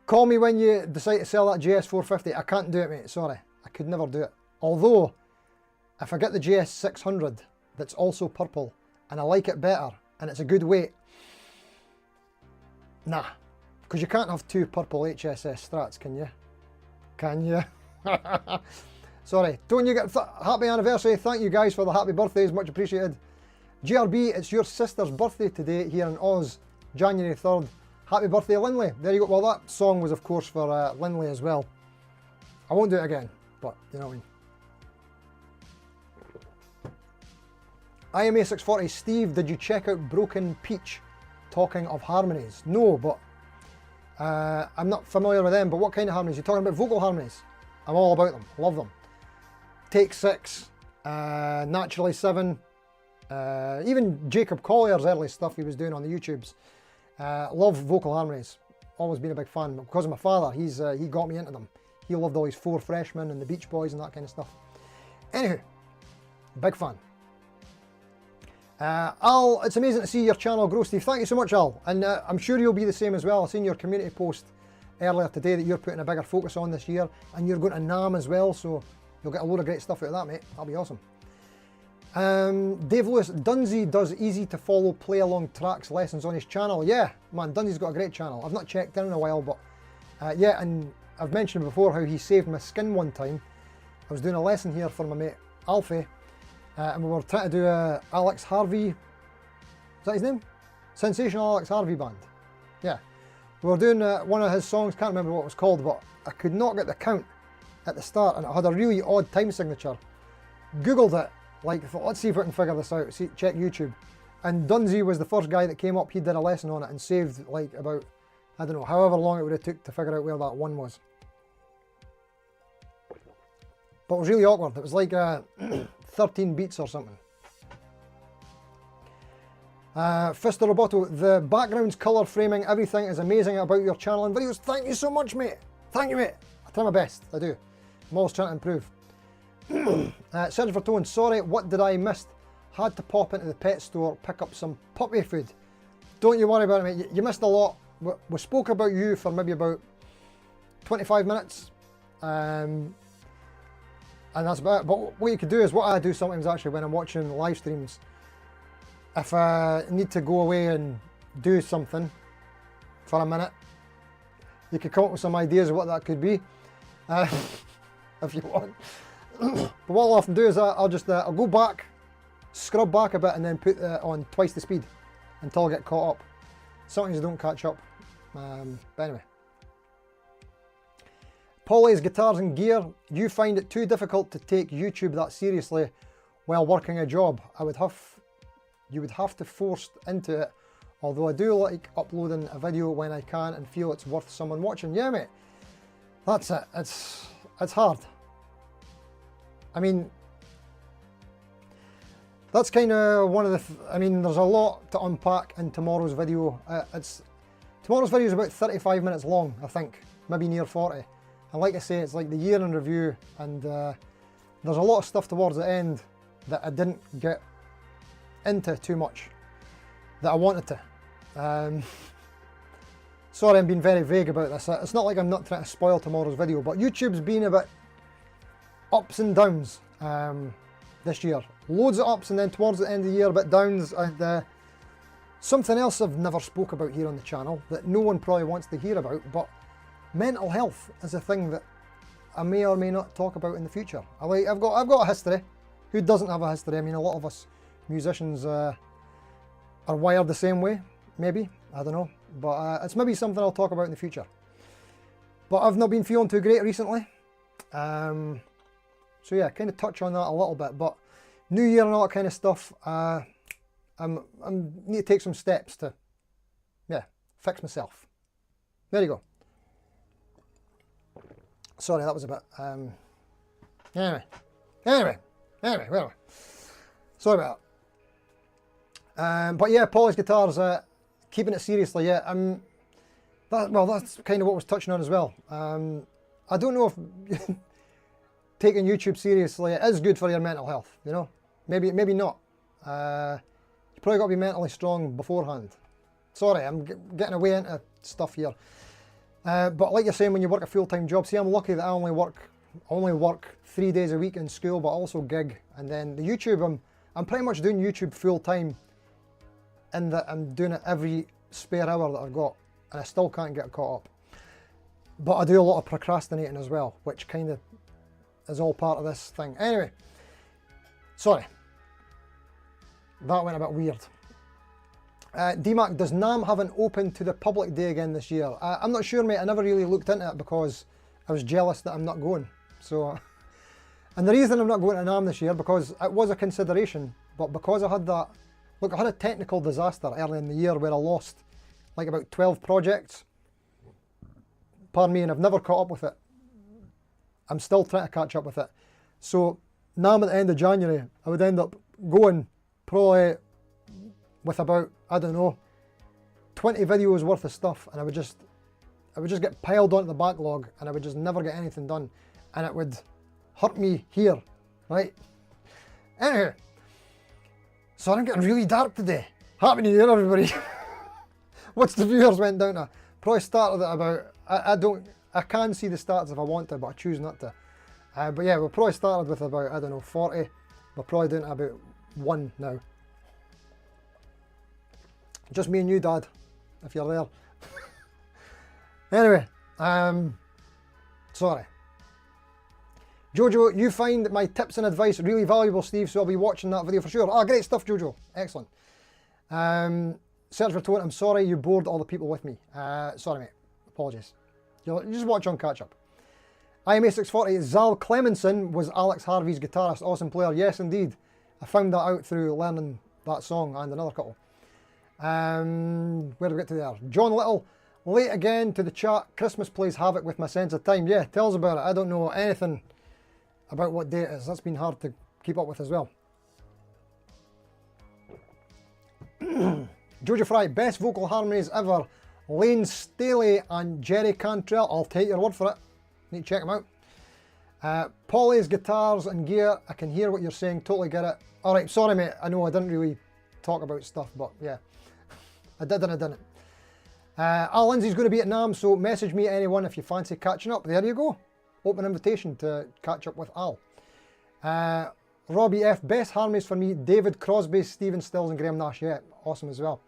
Call me when you decide to sell that JS450. I can't do it, mate. Sorry. I could never do it. Although, if I get the JS600 that's also purple and I like it better and it's a good weight, nah. Because you can't have two purple HSS Strats, can you? Can you? Sorry. Don't you get happy anniversary. Thank you guys for the happy birthdays. Much appreciated. GRB, it's your sister's birthday today here in Oz, January 3rd. Happy birthday, Lindley. There you go. Well, that song was, of course, for Lindley as well. I won't do it again, but you know what I mean. IMA 640, Steve, did you check out Broken Peach? Talking of harmonies. No, but I'm not familiar with them, but what kind of harmonies? You're talking about vocal harmonies? I'm all about them. Love them. Take 6, Naturally 7, even Jacob Collier's early stuff he was doing on the YouTubes. Love vocal harmonies, always been a big fan. Because of my father, he got me into them. He loved all his Four Freshmen and the Beach Boys and that kind of stuff. Anywho, big fan. Al, it's amazing to see your channel grow, Steve. Thank you so much, Al. And I'm sure you'll be the same as well. I've seen your community post earlier today that you're putting a bigger focus on this year, and you're going to NAMM as well, so you'll get a load of great stuff out of that, mate. That'll be awesome. Dave Lewis, Dunsey does easy to follow play along tracks lessons on his channel. Yeah, man, Dunsey's got a great channel. I've not checked in a while, but yeah, and I've mentioned before how he saved my skin one time. I was doing a lesson here for my mate Alfie, and we were trying to do Alex Harvey, is that his name? Sensational Alex Harvey Band. Yeah, we were doing one of his songs, can't remember what it was called, but I could not get the count at the start, and it had a really odd time signature. Googled it, like, thought, let's see if I can figure this out, check YouTube. And Dunsey was the first guy that came up, he did a lesson on it and saved like about, I don't know, however long it would have took to figure out where that one was. But it was really awkward, it was like 13 beats or something. Fister Roboto, the backgrounds, colour, framing, everything is amazing about your channel and videos. Thank you so much, mate. Thank you, mate. I try my best, I do. I'm always trying to improve. Search for Tone, sorry, what did I miss? Had to pop into the pet store, pick up some puppy food. Don't you worry about it, mate. You missed a lot. We spoke about you for maybe about 25 minutes. And that's about it. But what you could do is, what I do sometimes actually when I'm watching live streams, if I need to go away and do something for a minute, you could come up with some ideas of what that could be, if you want. But what I'll often do is I'll go back, scrub back a bit, and then put on twice the speed until I get caught up. Sometimes I don't catch up. But anyway. Polly's Guitars and Gear, you find it too difficult to take YouTube that seriously while working a job. You would have to force into it, although I do like uploading a video when I can and feel it's worth someone watching. Yeah, mate, that's it. It's hard. I mean, that's kind of one of the, I mean, there's a lot to unpack in tomorrow's video. Tomorrow's video is about 35 minutes long, I think, maybe near 40. And like I say, it's like the year in review, and there's a lot of stuff towards the end that I didn't get into too much, that I wanted to. Sorry, I'm being very vague about this. It's not like I'm not trying to spoil tomorrow's video, but YouTube's been a bit ups and downs this year. Loads of ups, and then towards the end of the year a bit downs. And something else I've never spoke about here on the channel that no one probably wants to hear about, but mental health is a thing that I may or may not talk about in the future. I've got a history. Who doesn't have a history? I mean, a lot of us musicians are wired the same way, maybe, I don't know, but it's maybe something I'll talk about in the future. But I've not been feeling too great recently. So yeah, kind of touch on that a little bit, but New Year and all that kind of stuff, I need to take some steps to, yeah, fix myself. There you go. Sorry, that was a bit, anyway, well, sorry about that. But yeah, Polly's Guitars, keeping it seriously, yeah, that's kind of what I was touching on as well. I don't know if taking YouTube seriously is good for your mental health, you know, maybe not. You probably got to be mentally strong beforehand. Sorry, I'm getting away into stuff here. But like you're saying, when you work a full-time job, see, I'm lucky that I only work 3 days a week in school, but also gig. And then the YouTube, I'm pretty much doing YouTube full-time, in that I'm doing it every spare hour that I've got, and I still can't get caught up. But I do a lot of procrastinating as well, which kind of is all part of this thing. Anyway, sorry, that went a bit weird. DMAC, does NAMM have an open to the public day again this year? I'm not sure, mate. I never really looked into it because I was jealous that I'm not going. So, and the reason I'm not going to NAMM this year, because it was a consideration, but because I had that, look, I had a technical disaster early in the year where I lost like about 12 projects. Pardon me, and I've never caught up with it. I'm still trying to catch up with it. So NAMM at the end of January, I would end up going probably with about, I don't know, 20 videos worth of stuff, and I would just get piled onto the backlog, and I would just never get anything done, and it would hurt me here, right? Anyway, so I'm getting really dark today. Happy New Year, everybody. What's the viewers went down to? Probably started at about, I can see the stats if I want to, but I choose not to. But yeah, we probably started with about, I don't know, 40. We're probably down to about 1 now. Just me and you, Dad, if you're there. Anyway, sorry. Jojo, you find my tips and advice really valuable, Steve, so I'll be watching that video for sure. Ah, great stuff, Jojo. Excellent. Search for Tone, I'm sorry you bored all the people with me. Sorry, mate. Apologies. You just watch on catch up. IMA640, Zal Clemenson was Alex Harvey's guitarist. Awesome player. Yes, indeed. I found that out through learning that song and another couple. Where do we get to there? John Little, late again to the chat. Christmas plays havoc with my sense of time. Yeah, tell us about it. I don't know anything about what day it is. That's been hard to keep up with as well. Jojo Fry, best vocal harmonies ever. Lane Staley and Jerry Cantrell. I'll take your word for it. Need to check them out. Polly's guitars and gear. I can hear what you're saying. Totally get it. All right, sorry, mate. I know I didn't really talk about stuff, but yeah. I did and I didn't. Al Lindsay's going to be at NAMM, so message me anyone if you fancy catching up. There you go. Open invitation to catch up with Al. Robbie F, best harmonies for me, David Crosby, Stephen Stills and Graham Nash. Yeah, awesome as well.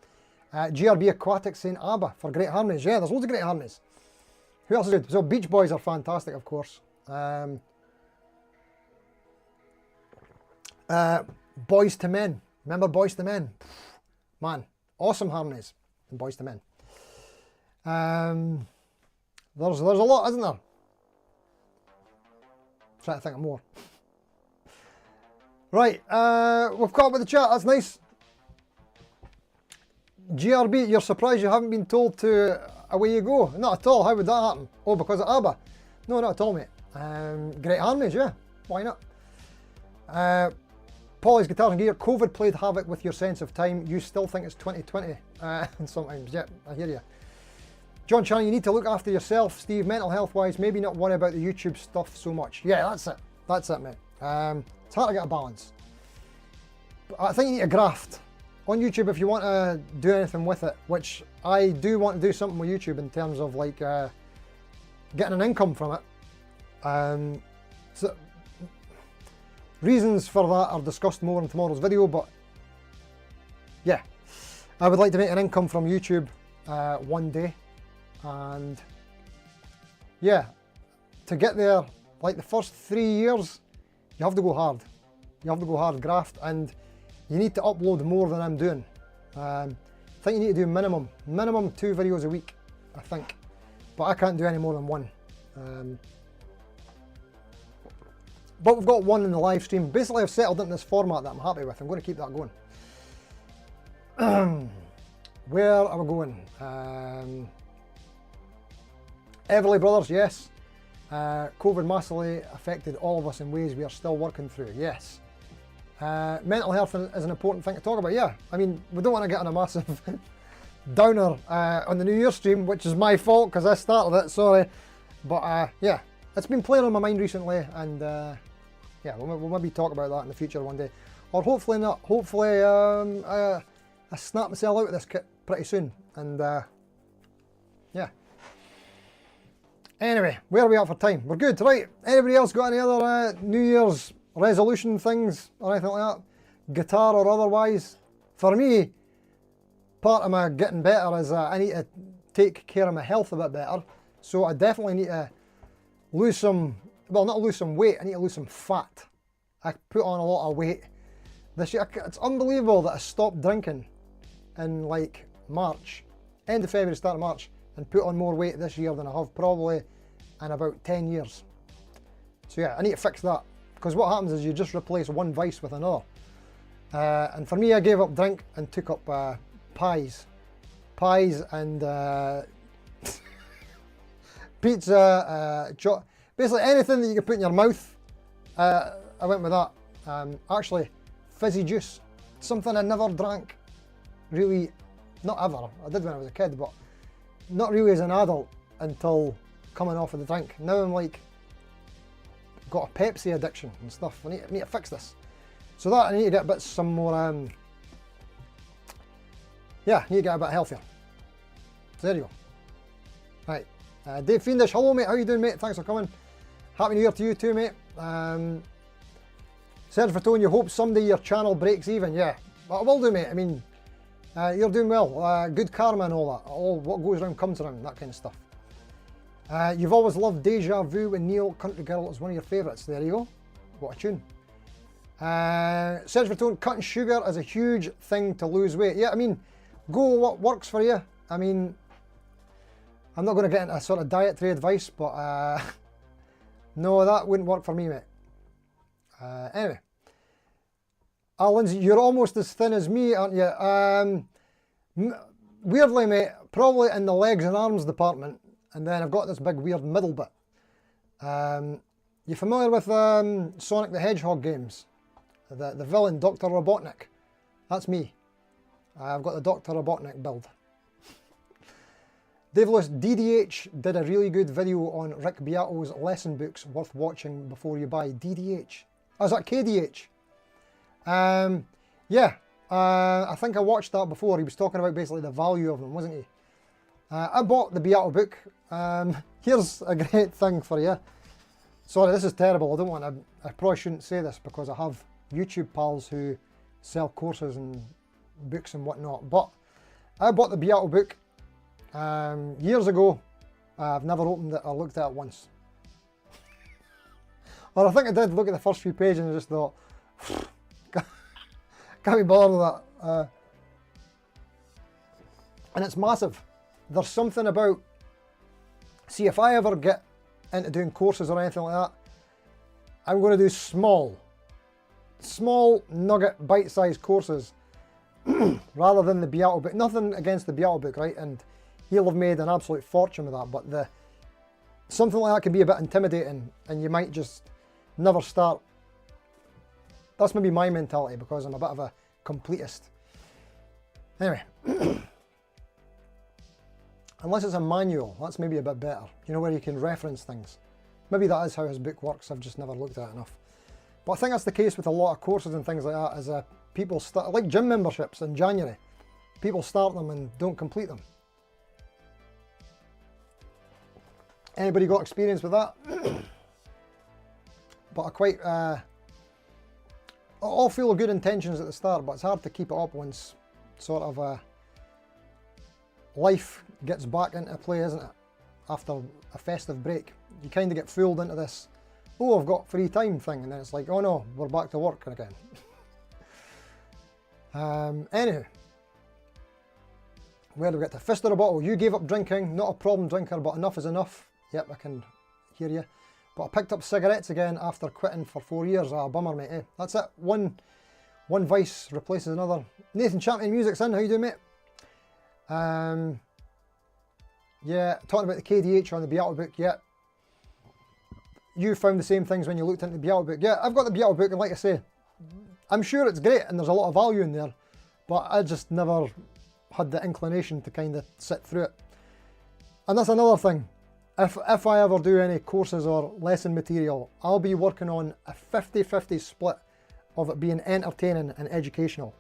GRB Aquatic saying ABBA for great harmonies. Yeah, there's loads of great harmonies. Who else is good? So Beach Boys are fantastic, of course. Boys to Men. Remember Boys to Men? Man, awesome harmonies in Boys to Men. There's a lot, isn't there? Trying to think of more. Right, we've caught up with the chat. That's nice. GRB, you're surprised you haven't been told to away you go? Not at all. How would that happen? Oh, because of ABBA? No, not at all, mate. Great harmonies, yeah. Why not? Polly's Guitars and Gear. COVID played havoc with your sense of time. You still think it's 2020? And sometimes, yeah, I hear you. John Channing, you need to look after yourself, Steve, mental health wise. Maybe not worry about the YouTube stuff so much. Yeah, that's it. That's it, mate. It's hard to get a balance. But I think you need to graft. On YouTube, if you want to do anything with it, which I do want to do something with YouTube in terms of like getting an income from it. So reasons for that are discussed more in tomorrow's video, but yeah, I would like to make an income from YouTube one day, and yeah, to get there, like the first 3 years, you have to go hard. You have to go hard, graft, and you need to upload more than I'm doing. I think you need to do minimum 2 videos a week, I think. But I can't do any more than 1. But we've got 1 in the live stream. Basically, I've settled into this format that I'm happy with. I'm going to keep that going. Where are we going? Everly Brothers, yes. COVID massively affected all of us in ways we are still working through, yes. Mental health is an important thing to talk about, yeah. I mean, we don't want to get on a massive downer on the New Year stream, which is my fault because I started it, sorry. But yeah, it's been playing on my mind recently, and yeah, we'll maybe talk about that in the future one day. Or hopefully not. Hopefully I snap myself out of this kit pretty soon, and yeah. Anyway, where are we at for time? We're good, right? Anybody else got any other New Year's resolution things or anything like that? Guitar or otherwise? For me, part of my getting better is I need to take care of my health a bit better. So I definitely need to lose some, well, not lose some weight, I need to lose some fat. I put on a lot of weight this year. It's unbelievable that I stopped drinking in like March, end of February, start of March, and put on more weight this year than I have probably in about 10 years. So yeah, I need to fix that. Because what happens is you just replace one vice with another. And for me, I gave up drink and took up pies. Pies and pizza, basically anything that you can put in your mouth. I went with that. Actually, fizzy juice, something I never drank, really, not ever. I did when I was a kid, but not really as an adult until coming off of the drink. Now I'm like, got a Pepsi addiction and stuff. I need to fix this. So that, I need to get a bit some more, yeah, I need to get a bit healthier. So there you go. Right, Dave Fiendish, hello mate, how you doing mate? Thanks for coming. Happy New Year to you too mate. Serge Vertone, you hope someday your channel breaks even. Yeah, I will do mate. I mean, you're doing well. Good karma and all that. All what goes around comes around, that kind of stuff. You've always loved Deja Vu and Neil Country Girl is one of your favourites. There you go. What a tune. Serge Vertone, cutting sugar is a huge thing to lose weight. Yeah, I mean, go what works for you. I mean, I'm not going to get into sort of dietary advice, but no, that wouldn't work for me, mate. Anyway. Lindsay, you're almost as thin as me, aren't you? Weirdly, mate, probably in the legs and arms department, and then I've got this big weird middle bit. You familiar with Sonic the Hedgehog games? The villain, Dr. Robotnik. That's me. I've got the Dr. Robotnik build. Dave Lewis, DDH did a really good video on Rick Beato's lesson books, worth watching before you buy. DDH? Oh, is that KDH? Yeah, I think I watched that before. He was talking about basically the value of them, wasn't he? I bought the Beato book. Here's a great thing for you. Sorry, this is terrible. I don't want to, I probably shouldn't say this because I have YouTube pals who sell courses and books and whatnot. But I bought the Beato book years ago. I've never opened it or looked at it once. Or I think I did look at the first few pages and I just thought, can't be bothered with that. And it's massive. There's something about, see if I ever get into doing courses or anything like that, I'm going to do small nugget bite-sized courses rather than the Beato book. Nothing against the Beato book, right? And he'll have made an absolute fortune with that, but something like that can be a bit intimidating and you might just never start. That's maybe my mentality because I'm a bit of a completist. Anyway, unless it's a manual, that's maybe a bit better. You know, where you can reference things. Maybe that is how his book works, I've just never looked at it enough. But I think that's the case with a lot of courses and things like that, is people start, like gym memberships in January. People start them and don't complete them. Anybody got experience with that? But I quite, all full of good intentions at the start, but it's hard to keep it up once sort of life gets back into play, isn't it? After a festive break. You kind of get fooled into this, oh, I've got free time thing, and then it's like, oh no, we're back to work again. Anyway, where do we get to? Fist or a bottle? You gave up drinking, not a problem drinker, but enough is enough. Yep, I can hear you. But I picked up cigarettes again after quitting for 4 years. Ah, bummer, mate. Eh? That's it. One vice replaces another. Nathan Champion Music's in. How you doing, mate? Yeah, talking about the KDH on the Beato book. Yeah. You found the same things when you looked into the Beato book. Yeah, I've got the Beato book, and like I say, I'm sure it's great and there's a lot of value in there, but I just never had the inclination to kind of sit through it. And that's another thing. If I ever do any courses or lesson material, I'll be working on a 50-50 split of it being entertaining and educational.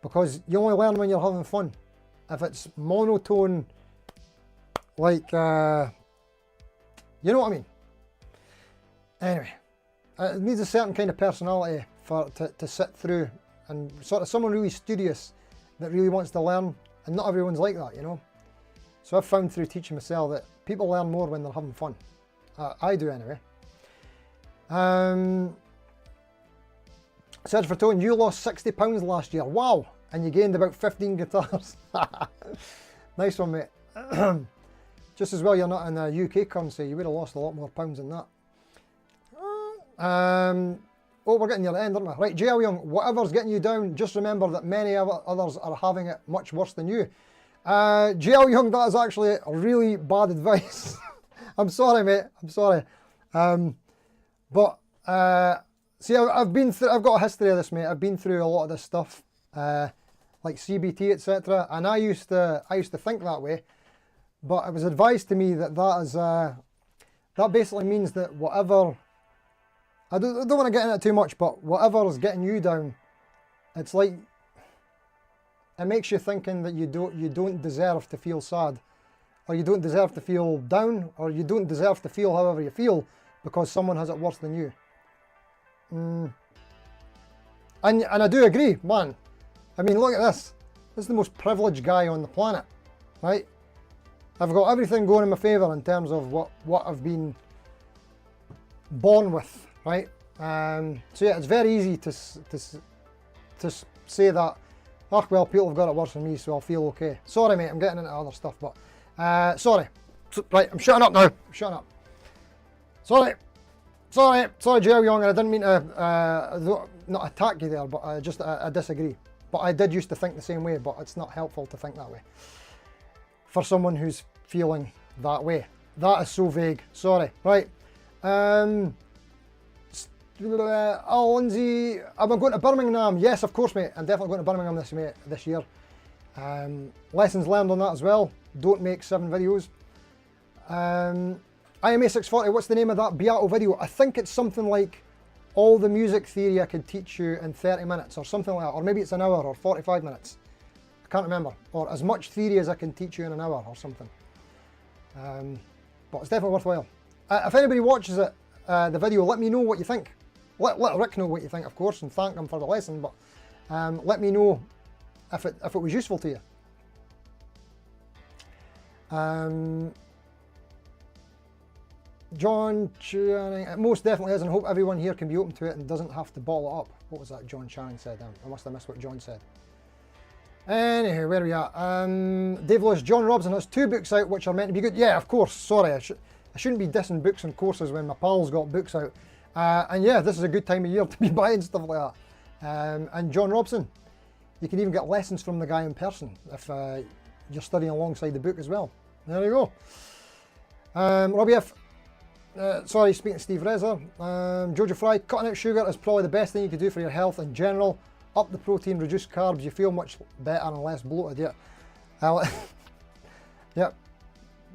Because you only learn when you're having fun. If it's monotone, like, you know what I mean? Anyway, it needs a certain kind of personality to sit through, and sort of someone really studious that really wants to learn, and not everyone's like that, you know? So I've found through teaching myself that people learn more when they're having fun. I do anyway. Serge Vertone, you lost 60 pounds last year. Wow! And you gained about 15 guitars. Nice one, mate. Just as well you're not in the UK currency, you would have lost a lot more pounds than that. Oh, we're getting near the end, aren't we? Right, JL Young, whatever's getting you down, just remember that many others are having it much worse than you. JL Young, that is actually a really bad advice. I'm sorry, mate, I'm sorry. But See, I've been through, I've got a history of this, mate. I've been through a lot of this stuff, like CBT, etc. And I used to think that way, but it was advised to me that that basically means that whatever, I don't want to get into it too much, but whatever is getting you down, it's like, it makes you thinking that you don't deserve to feel sad, or you don't deserve to feel down, or you don't deserve to feel however you feel because someone has it worse than you. And I do agree, man. I mean, look at this. This is the most privileged guy on the planet, right? I've got everything going in my favour in terms of what I've been born with, right? So yeah, it's very easy to say that, oh well, people have got it worse than me, so I'll feel okay. Sorry, mate, I'm getting into other stuff, but sorry. Right, I'm shutting up now. I'm shutting up. Sorry, Joe Young, I didn't mean to not attack you there, but I disagree. But I did used to think the same way, but it's not helpful to think that way. For someone who's feeling that way. That is so vague, sorry. Right. Oh, Lindsay, am I going to Birmingham? Yes, of course, mate. I'm definitely going to Birmingham this year. Lessons learned on that as well. Don't make 7 videos. IMA 640, what's the name of that Beato video? I think it's something like all the music theory I could teach you in 30 minutes or something like that, or maybe it's an hour or 45 minutes. I can't remember. Or as much theory as I can teach you in an hour or something. But it's definitely worthwhile. If anybody watches it, the video, let me know what you think. Let Rick know what you think, of course, and thank him for the lesson, but let me know if it was useful to you. John Channing, it most definitely is, and I hope everyone here can be open to it and doesn't have to bottle it up. What was that John Channing said? I must have missed what John said. Anywho, where are we at? Dave Lewis, John Robson has 2 books out which are meant to be good. Yeah, of course, sorry, I shouldn't be dissing books and courses when my pals got books out. And yeah, this is a good time of year to be buying stuff like that. And John Robson, you can even get lessons from the guy in person if you're studying alongside the book as well. There you go. Robbie F. Sorry, speaking to Steve Reza. Jojo Fry, cutting out sugar is probably the best thing you could do for your health in general. Up the protein, reduce carbs, you feel much better and less bloated. Yeah. Yeah.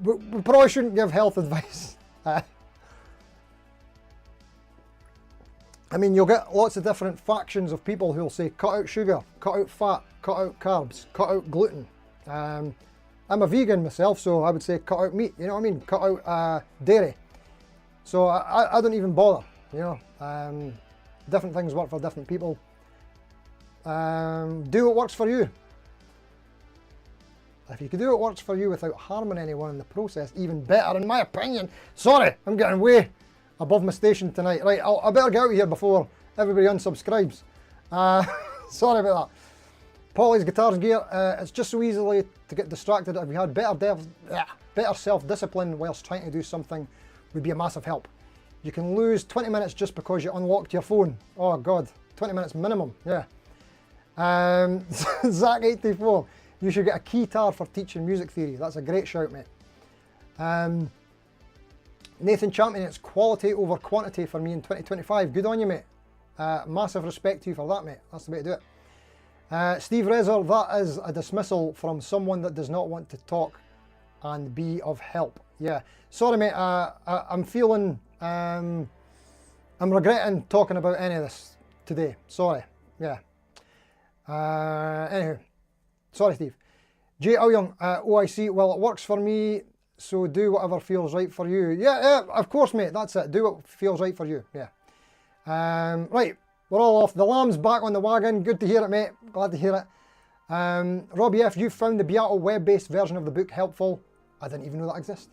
We probably shouldn't give health advice. I mean, you'll get lots of different factions of people who'll say cut out sugar, cut out fat, cut out carbs, cut out gluten. I'm a vegan myself, so I would say cut out meat, you know what I mean? Cut out dairy. So I don't even bother, you know. Different things work for different people. Do what works for you. If you can do what works for you without harming anyone in the process, even better in my opinion. Sorry, I'm getting way above my station tonight. Right, I better get out of here before everybody unsubscribes. Sorry about that. Polly's Guitars Gear, it's just so easily to get distracted. If we had better self-discipline whilst trying to do something, would be a massive help. You can lose 20 minutes just because you unlocked your phone. Oh God, 20 minutes minimum, yeah. Zach84, you should get a keytar for teaching music theory. That's a great shout, mate. Nathan Champion, it's quality over quantity for me in 2025. Good on you, mate. Massive respect to you for that, mate. That's the way to do it. Steve Rezer, that is a dismissal from someone that does not want to talk and be of help. Yeah, sorry, mate. I'm feeling, I'm regretting talking about any of this today. Sorry. Yeah. Anywho, sorry, Steve. Jay Young, OIC, well, it works for me, so do whatever feels right for you. Yeah, of course, mate. That's it. Do what feels right for you. Yeah. Right, we're all off. The lamb's back on the wagon. Good to hear it, mate. Glad to hear it. Robbie F, you found the Beato web-based version of the book helpful. I didn't even know that exists.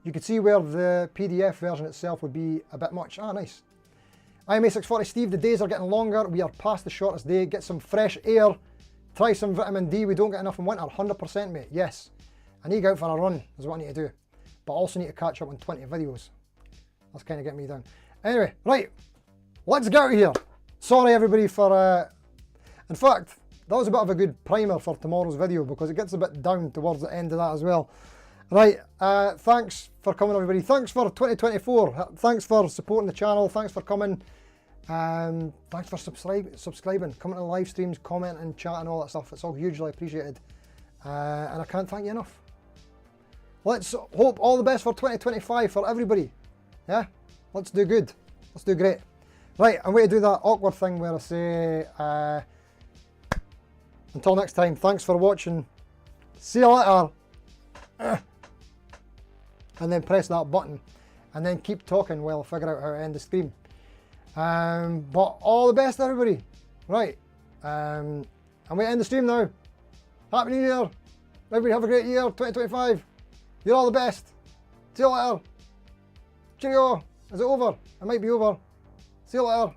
You could see where the PDF version itself would be a bit much. Ah, nice. IMA640, Steve, the days are getting longer. We are past the shortest day. Get some fresh air. Try some vitamin D. We don't get enough in winter. 100%, mate. Yes. I need to go out for a run is what I need to do. But I also need to catch up on 20 videos. That's kind of getting me down. Anyway, right. Let's get out of here. Sorry, everybody, for... in fact, that was a bit of a good primer for tomorrow's video because it gets a bit down towards the end of that as well. Right, thanks for coming, everybody. Thanks for 2024. Thanks for supporting the channel. Thanks for coming. Thanks for subscribing, coming to the live streams, commenting, chatting, all that stuff. It's all hugely appreciated. And I can't thank you enough. Let's hope all the best for 2025 for everybody. Yeah? Let's do good. Let's do great. Right, I'm going to do that awkward thing where I say, until next time, thanks for watching. See you later. And then press that button. And then keep talking while I figure out how to end the stream. But all the best, everybody. Right. I'm going to end the stream now. Happy New Year. Everybody have a great year, 2025. You're all the best. See you later. Cheerio. Is it over? It might be over. See you later.